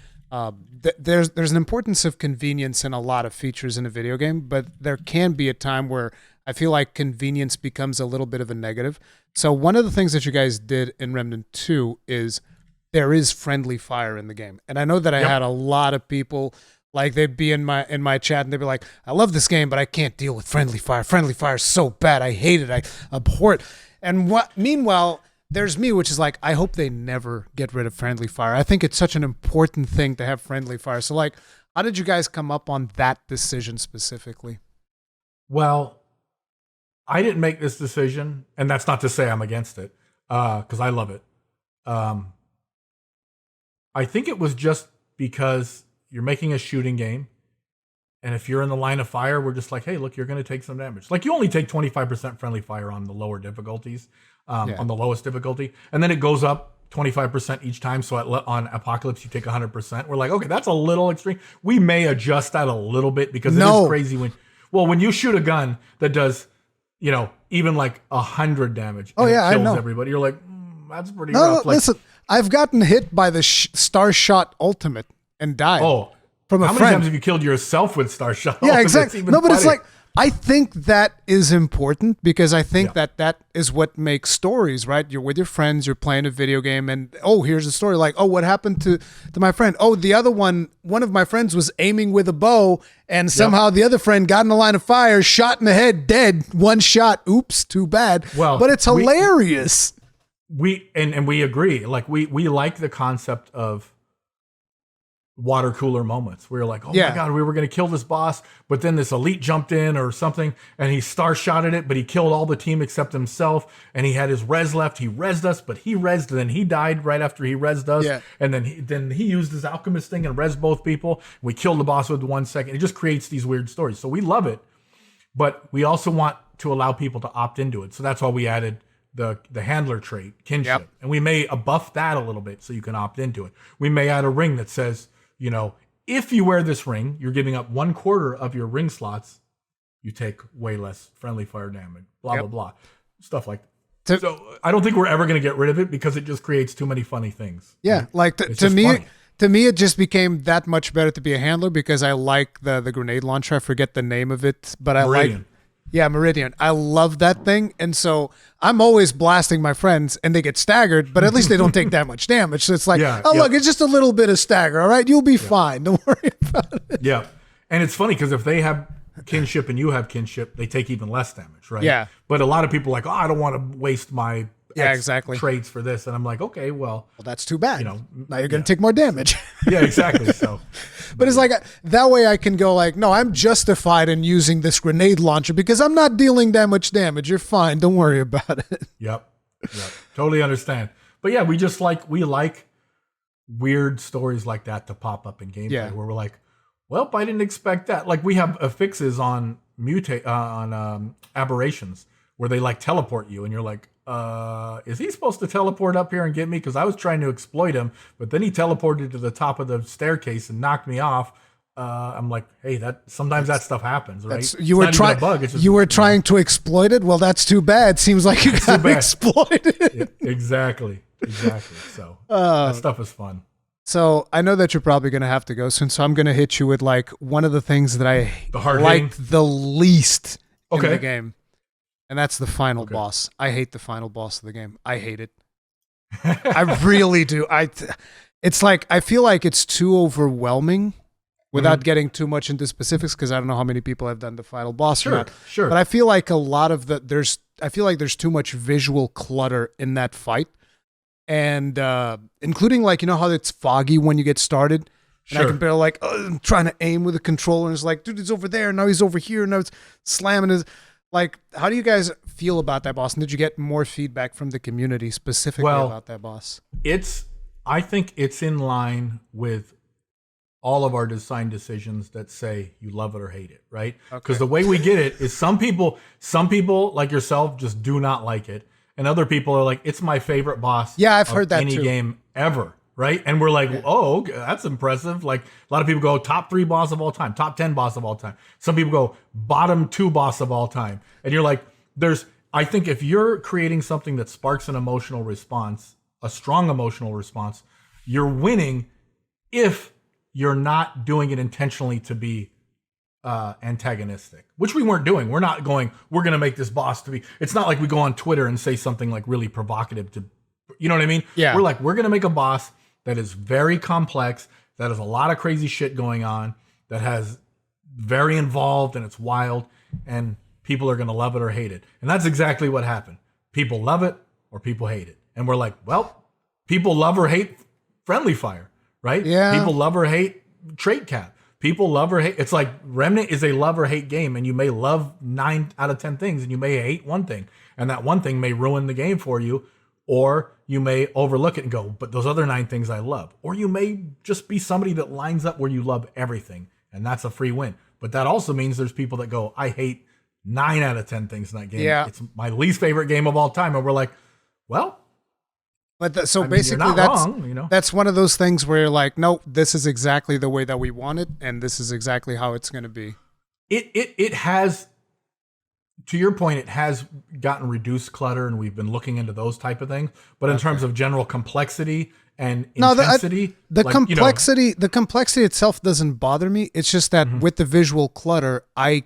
there's an importance of convenience in a lot of features in a video game, but there can be a time where I feel like convenience becomes a little bit of a negative. So one of the things that you guys did in Remnant 2 is there is friendly fire in the game. And I know that I had a lot of people, like they'd be in my chat and they'd be like, I love this game, but I can't deal with friendly fire. Friendly fire is so bad. I hate it. I abhor it. And meanwhile, there's me, which is like, I hope they never get rid of friendly fire. I think it's such an important thing to have friendly fire. So like, how did you guys come up on that decision specifically? Well, I didn't make this decision, and that's not to say I'm against it, because I love it. I think it was just because you're making a shooting game, and if you're in the line of fire, we're just like, hey, look, you're going to take some damage. Like, you only take 25% friendly fire on the lower difficulties, on the lowest difficulty, and then it goes up 25% each time. So on Apocalypse, you take 100%. We're like, okay, that's a little extreme. We may adjust that a little bit, because it is crazy when you shoot a gun that does, even like 100 damage and it kills everybody. You're like, that's pretty rough. Like, listen, I've gotten hit by the Star Shot Ultimate and died. Oh, from a friend. How many times have you killed yourself with Star Shot? Yeah, exactly. No, but it's like, I think that is important, because I think that is what makes stories, right? You're with your friends, you're playing a video game, and here's a story. Like, what happened to my friend? The other one of my friends was aiming with a bow, and somehow the other friend got in the line of fire, shot in the head, dead, one shot. Oops, too bad. Well, but it's hilarious. We agree. Like, we like the concept of water cooler moments where you're like, my God, we were going to kill this boss, but then this elite jumped in or something and he star shotted it, but he killed all the team except himself, and he had his res left. He rezzed us, but he rezzed, and then he died right after he rezzed us. Yeah. And then he used his alchemist thing and rezzed both people. We killed the boss with 1 second. It just creates these weird stories. So we love it, but we also want to allow people to opt into it. So that's why we added the handler trait, kinship. And we may buff that a little bit so you can opt into it. We may add a ring that says, if you wear this ring, you're giving up 1/4 of your ring slots. You take way less friendly fire damage, blah, blah, blah. Stuff like that. So I don't think we're ever going to get rid of it, because it just creates too many funny things. Yeah. Like to me, it just became that much better to be a handler, because I like the grenade launcher. I forget the name of it, but I like... Yeah, Meridian. I love that thing. And so I'm always blasting my friends and they get staggered, but at least they don't take that much damage. So it's like, look, it's just a little bit of stagger. All right, you'll be fine. Don't worry about it. Yeah. And it's funny because if they have kinship and you have kinship, they take even less damage, right? Yeah. But a lot of people are like, I don't want to waste my exactly traits for this. And I'm like, okay, well, that's too bad. Now you're going to take more damage. Yeah, exactly. So, but it's like, that way I can go like, no, I'm justified in using this grenade launcher because I'm not dealing that much damage. You're fine. Don't worry about it. Yep. Totally understand. But yeah, we like weird stories like that to pop up in gameplay where we're like, well, I didn't expect that. Like, we have affixes on aberrations where they like teleport you and you're like, is he supposed to teleport up here and get me? Because I was trying to exploit him, but then he teleported to the top of the staircase and knocked me off. I'm like, hey, sometimes that stuff happens, right? You were trying to exploit it. Well, that's too bad. Seems like you got exploited. Yeah, exactly. So that stuff is fun. So I know that you're probably going to have to go soon. So I'm going to hit you with like one of the things that I liked the least in the game. And that's the final boss. I hate the final boss of the game. I hate it. I really do. It's like, I feel like it's too overwhelming without getting too much into specifics, because I don't know how many people have done the final boss or not. Sure. But I feel like a lot of I feel like there's too much visual clutter in that fight. and including like, you know how it's foggy when you get started, and I can barely like I'm trying to aim with a controller, and it's like, dude, he's over there, now he's over here, now it's slamming his. Like, how do you guys feel about that boss? And did you get more feedback from the community specifically about that boss? I think it's in line with all of our design decisions that say you love it or hate it, right? Because the way we get it is some people like yourself just do not like it, and other people are like, it's my favorite boss. Yeah, I've heard that any too. game ever, right? And we're like, oh, okay, that's impressive. Like a lot of people go top 3 boss of all time, top 10 boss of all time. Some people go bottom 2 boss of all time, and you're like, I think if you're creating something that sparks an emotional response, a strong emotional response, you're winning if you're not doing it intentionally to be antagonistic, which we weren't doing. We're not going, we're going to make this boss to be, it's not like we go on Twitter and say something like really provocative to, you know what I mean? Yeah. We're like, we're going to make a boss that is very complex, that has a lot of crazy shit going on, that has very involved and it's wild, and people are going to love it or hate it. And that's exactly what happened. People love it or people hate it. And we're like, well, people love or hate friendly fire, right? Yeah. People love or hate trait cap. People love or hate. It's like Remnant is a love or hate game, and you may love 9 out of 10 things and you may hate one thing, and that one thing may ruin the game for you, or you may overlook it and go, but those other 9 things I love. Or you may just be somebody that lines up where you love everything, and that's a free win. But that also means there's people that go, I hate 9 out of 10 things in that game. Yeah. It's my least favorite game of all time. And we're like, well, But basically that's wrong, you know? That's one of those things where you're like, nope, this is exactly the way that we want it, and this is exactly how it's going to be. It has, to your point, it has gotten reduced clutter, and we've been looking into those type of things. But in terms of general complexity and intensity, the complexity itself doesn't bother me. It's just that with the visual clutter, I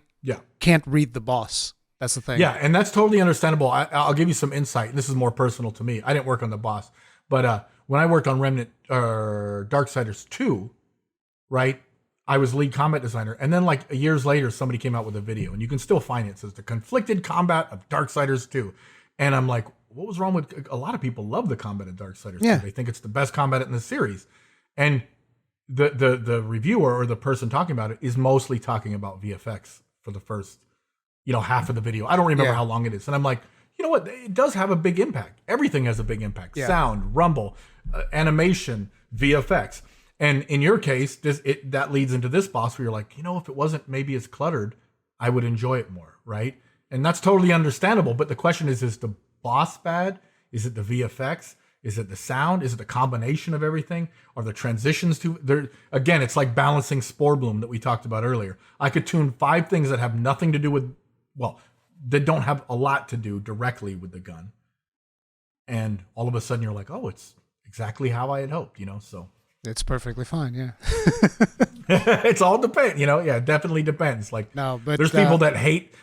can't read the boss. That's the thing. Yeah, and that's totally understandable. I'll give you some insight. And this is more personal to me. I didn't work on the boss, but when I worked on Remnant or Darksiders 2, right, I was lead combat designer. And then like years later, somebody came out with a video, and you can still find it. It says the conflicted combat of Darksiders 2. And I'm like, what was wrong with, a lot of people love the combat of Darksiders 2. They think it's the best combat in the series. And the reviewer or the person talking about it is mostly talking about VFX for the first, half of the video. I don't remember how long it is. And I'm like, you know what? It does have a big impact. Everything has a big impact. Yeah. Sound, rumble, animation, VFX. And in your case, that leads into this boss where you're like, if it wasn't maybe as cluttered, I would enjoy it more, right? And that's totally understandable. But the question is the boss bad? Is it the VFX? Is it the sound? Is it the combination of everything? Are the transitions there? Again, it's like balancing Spore Bloom that we talked about earlier. I could tune 5 things that have nothing to do with, that don't have a lot to do directly with the gun. And all of a sudden you're like, oh, it's exactly how I had hoped, so. It's perfectly fine, yeah. It's all depends, it definitely depends. Like, no, but there's people that hate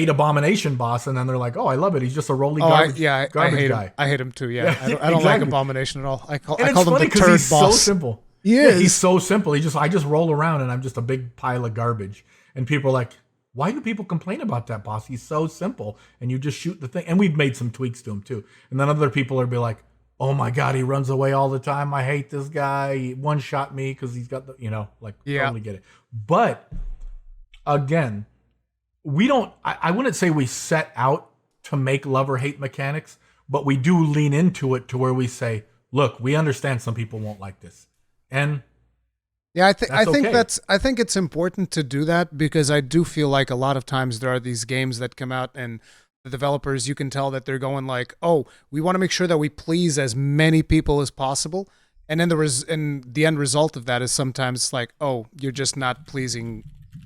Abomination boss, and then they're like, oh, I love it. He's just a rolly garbage guy. I hate him too, yeah. I don't like Abomination at all. I call him the turd he's boss. So simple. Yeah, he's so simple. I just roll around and I'm just a big pile of garbage. And people are like, why do people complain about that boss? He's so simple, and you just shoot the thing. And we've made some tweaks to him too. And then other people will be like, oh my God, he runs away all the time. I hate this guy. He one-shot me because he's got the, totally get it. But again, I wouldn't say we set out to make love or hate mechanics, but we do lean into it to where we say, look, we understand some people won't like this. And yeah, I think it's important to do that, because I do feel like a lot of times there are these games that come out and the developers, you can tell that they're going like, oh, we want to make sure that we please as many people as possible. And then the end result of that is sometimes like, oh, you're just not pleasing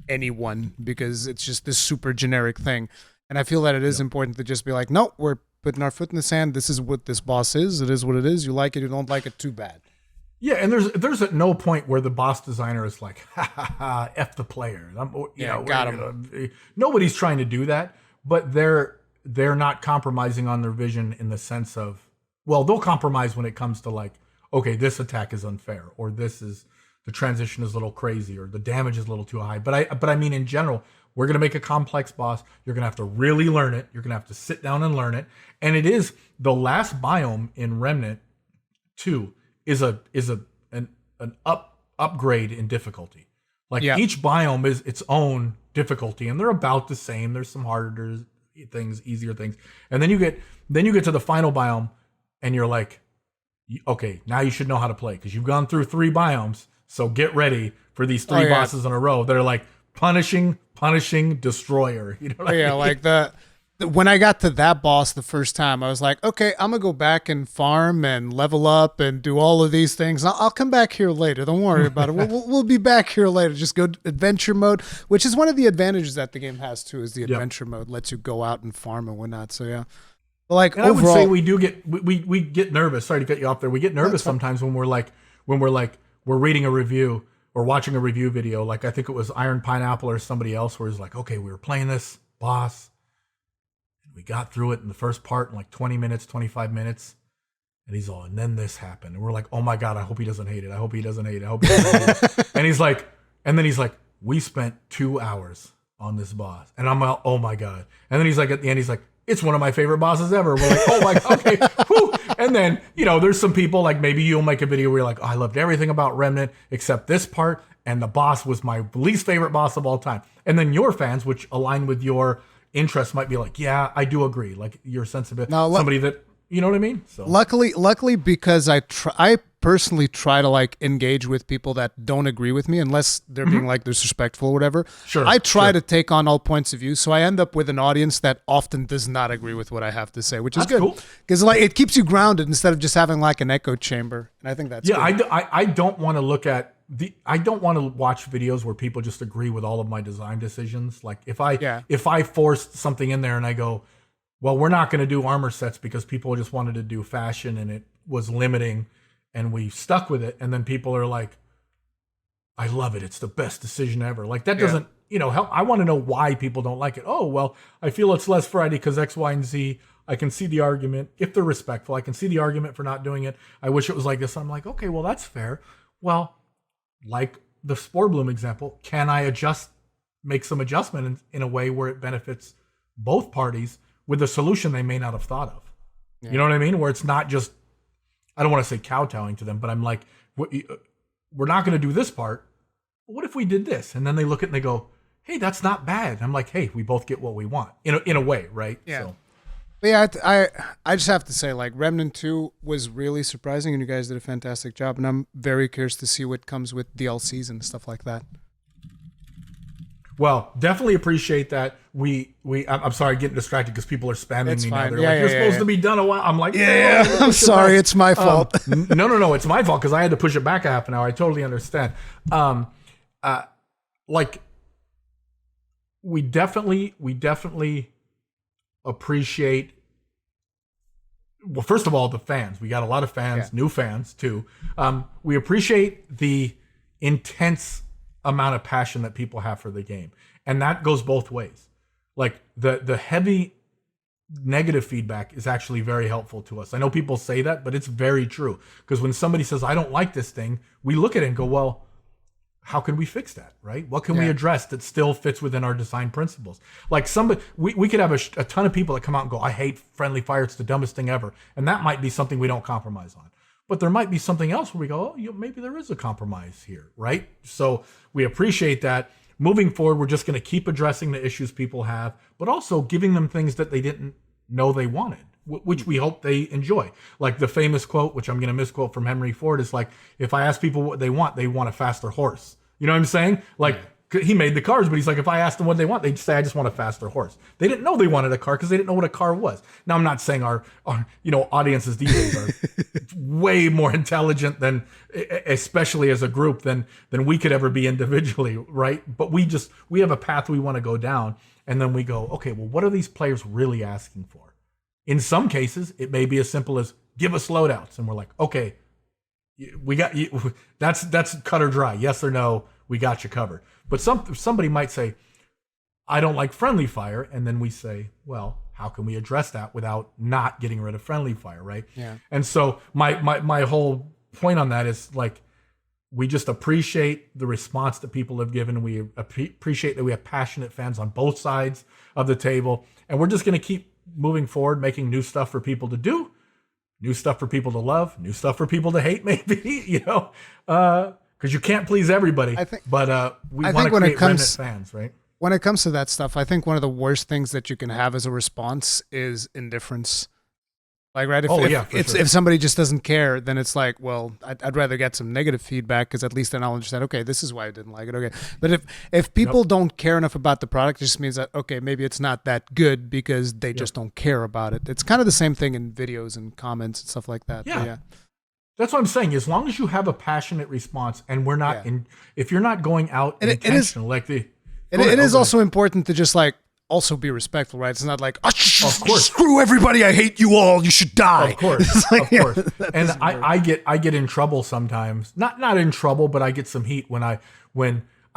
anyone because it's just this super generic thing. And I feel that it is important to just be like, no, we're putting our foot in the sand. This is what this boss is. It is what it is. You like it, you don't like it, too bad. Yeah, and there's at no point where the boss designer is like, ha ha ha, F the player. Got him. Nobody's trying to do that, but they're not compromising on their vision in the sense of, they'll compromise when it comes to like, okay, this attack is unfair, or the transition is a little crazy, or the damage is a little too high. But I mean, in general, we're going to make a complex boss. You're going to have to really learn it. You're going to have to sit down and learn it. And it is the last biome in Remnant 2 is an upgrade in difficulty. Like each biome is its own difficulty, and they're about the same. There's some harder things, easier things, and then you get to the final biome, and you're like, okay, now you should know how to play because you've gone through 3 biomes. So get ready for these 3 bosses in a row that are like punishing, destroyer. You know what I mean? Like when I got to that boss the first time, I was like, okay, I'm gonna go back and farm and level up and do all of these things. I'll come back here later. Don't worry about it. We'll be back here later. Just go adventure mode, which is one of the advantages that the game has too. Is the adventure mode lets you go out and farm and whatnot. So yeah, but like and overall, I would say we get nervous. Sorry to cut you off there. We get nervous sometimes when we're reading a review or watching a review video. Like I think it was Iron Pineapple or somebody else, where it's like, okay, we were playing this boss. We got through it in the first part in like 20 minutes, 25 minutes. And then this happened. And we're like, oh my God, I hope he doesn't hate it. I hope he doesn't hate it. And he's like, we spent 2 hours on this boss. And I'm like, oh my God. And then he's like, at the end, he's like, it's one of my favorite bosses ever. We're like, oh my God, okay. Whew. And then, there's some people like maybe you'll make a video where you're like, oh, I loved everything about Remnant except this part. And the boss was my least favorite boss of all time. And then your fans, which align with your interest, might be like, yeah, I do agree. Like you're sensitive. Somebody that, you know what I mean? So luckily, because I personally try to like engage with people that don't agree with me, unless they're being like disrespectful or whatever. Sure. I try to take on all points of view. So I end up with an audience that often does not agree with what I have to say, which is good. Because like it keeps you grounded instead of just having like an echo chamber. And I think that's good. I don't want to look at I don't want to watch videos where people just agree with all of my design decisions. Like if I forced something in there and I go, well, we're not going to do armor sets because people just wanted to do fashion and it was limiting and we stuck with it. And then people are like, I love it. It's the best decision ever. Like that doesn't, help. I want to know why people don't like it. Oh, well, I feel it's less Friday because X, Y, and Z. I can see the argument. If they're respectful, I can see the argument for not doing it. I wish it was like this. I'm like, okay, well, that's fair. Well, like the Spore Bloom example, can I make some adjustment in a way where it benefits both parties with a solution they may not have thought of? Yeah. You know what I mean? Where it's not just, I don't want to say kowtowing to them, but I'm like, we're not going to do this part. What if we did this? And then they look at it and they go, hey, that's not bad. I'm like, hey, we both get what we want in a way, right? Yeah. So. But yeah, I just have to say, like, Remnant 2 was really surprising, and you guys did a fantastic job, and I'm very curious to see what comes with DLCs and stuff like that. Well, definitely appreciate that. I'm sorry, getting distracted because people are spamming me now. They're like, you're supposed to be done a while. I'm like, I'm sorry, it's my fault. No, it's my fault because I had to push it back a half an hour. I totally understand. Like, we definitely appreciate, well, first of all, the fans. We got a lot of fans, new fans too. We appreciate the intense amount of passion that people have for the game, and that goes both ways. Like the heavy negative feedback is actually very helpful to us. I know people say that, but it's very true, because when somebody says, I don't like this thing, we look at it and go, well, how can we fix that, right? What can we address that still fits within our design principles? Like we could have a ton of people that come out and go, I hate friendly fire, it's the dumbest thing ever. And that might be something we don't compromise on. But there might be something else where we go, oh, maybe there is a compromise here, right? So we appreciate that. Moving forward, we're just going to keep addressing the issues people have, but also giving them things that they didn't know they wanted, which we hope they enjoy. Like the famous quote, which I'm going to misquote from Henry Ford, is like, if I ask people what they want a faster horse. You know what I'm saying? Like, he made the cars, but he's like, if I asked them what they want, they'd say, I just want a faster horse. They didn't know they wanted a car because they didn't know what a car was. Now, I'm not saying our audiences these days are way more intelligent than, especially as a group, than we could ever be individually, right? But we have a path we want to go down, and then we go, okay, well, what are these players really asking for? In some cases, it may be as simple as, give us loadouts, and we're like, okay, we got you. That's cut or dry. Yes or no, we got you covered. But somebody might say, I don't like friendly fire. And then we say, well, how can we address that without not getting rid of friendly fire, right? Yeah. And so my whole point on that is, like, we just appreciate the response that people have given. We appreciate that we have passionate fans on both sides of the table. And we're just going to keep moving forward, making new stuff for people to do. new stuff for people to love, new stuff for people to hate, maybe, you know, because you can't please everybody. But we want to create Remnant fans, right? When it comes to that stuff, I think one of the worst things that you can have as a response is indifference. Like, right, if somebody just doesn't care, then it's like, well, I'd rather get some negative feedback because at least then I'll understand, okay, this is why I didn't like it. Okay. But if people don't care enough about the product, it just means that, okay, maybe it's not that good because they just don't care about it. It's kind of the same thing in videos and comments and stuff like that. Yeah. That's what I'm saying. As long as you have a passionate response and we're not if you're not going out intentional, it is also important to just like, also be respectful, right? It's not like, of course, screw everybody, I hate you all, you should die. Of course, like, of course. And I get in trouble sometimes. Not in trouble, but I get some heat when I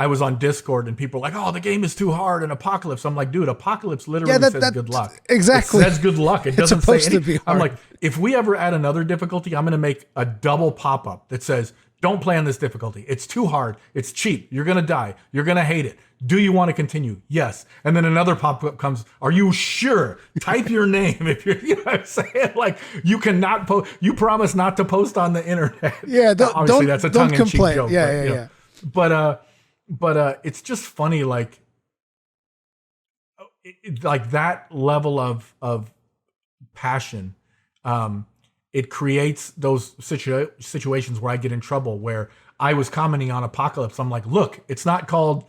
was on Discord and people are like, oh, the game is too hard and Apocalypse. I'm like, dude, Apocalypse literally says good luck. Exactly. It says good luck. It doesn't say anything. I'm like, if we ever add another difficulty, I'm going to make a double pop-up that says, don't play on this difficulty. It's too hard. It's cheap. You're going to die. You're going to hate it. Do you want to continue? Yes. And then another pop-up comes. Are you sure? Type your name. If you're, you know what I'm saying? Like, you cannot post. You promise not to post on the internet. Yeah. Obviously, that's a tongue-in-cheek joke. Yeah. But it's just funny. Like that level of passion. It creates those situations where I get in trouble, where I was commenting on Apocalypse. I'm like, look, it's not called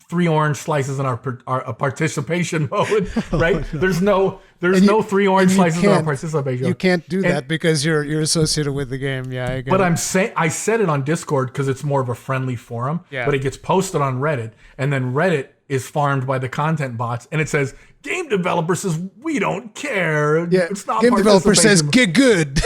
3 orange slices in our participation mode, right? There's no 3 orange slices in our participation. You can't do that because you're associated with the game. Yeah, but I said it on Discord because it's more of a friendly forum. Yeah. But it gets posted on Reddit, and then Reddit is farmed by the content bots, and it says game developer says we don't care. Yeah, it's not game developer says get good.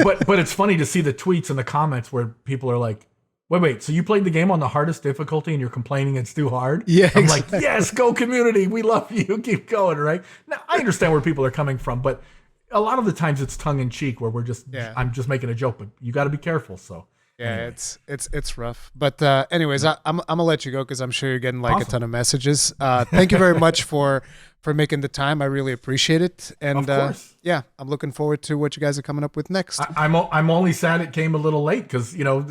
but it's funny to see the tweets and the comments where people are like, wait, so you played the game on the hardest difficulty and you're complaining it's too hard? Yeah, I'm like, yes, go community, we love you, keep going, right? Now I understand where people are coming from, but a lot of the times it's tongue in cheek where I'm just making a joke, but you got to be careful. So. Yeah, anyway. It's rough. But anyways, I'm gonna let you go because I'm sure you're getting like a ton of messages. Thank you very much for making the time. I really appreciate it. And of course. I'm looking forward to what you guys are coming up with next. I'm only sad it came a little late because, you know,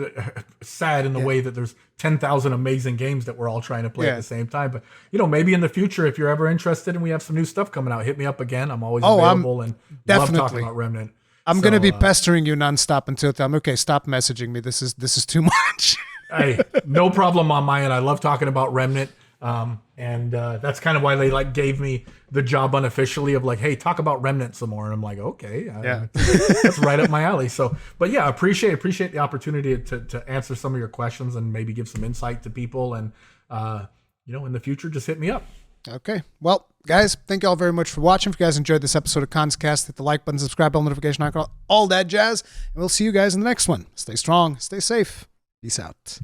sad in the way that there's 10,000 amazing games that we're all trying to play at the same time. But, you know, maybe in the future, if you're ever interested and we have some new stuff coming out, hit me up again. I'm always available and love talking about Remnant. I'm going to be pestering you nonstop until I'm okay. Stop messaging me. This is too much. Hey, no problem on my end. I love talking about Remnant. And that's kind of why they like gave me the job unofficially of like, hey, talk about Remnant some more. And I'm like, okay, that's right up my alley. So, but yeah, appreciate the opportunity to answer some of your questions and maybe give some insight to people. And, you know, in the future, just hit me up. Okay. Well, guys, thank you all very much for watching. If you guys enjoyed this episode of Kast, hit the like button, subscribe bell, notification icon, all that jazz. And we'll see you guys in the next one. Stay strong, stay safe. Peace out.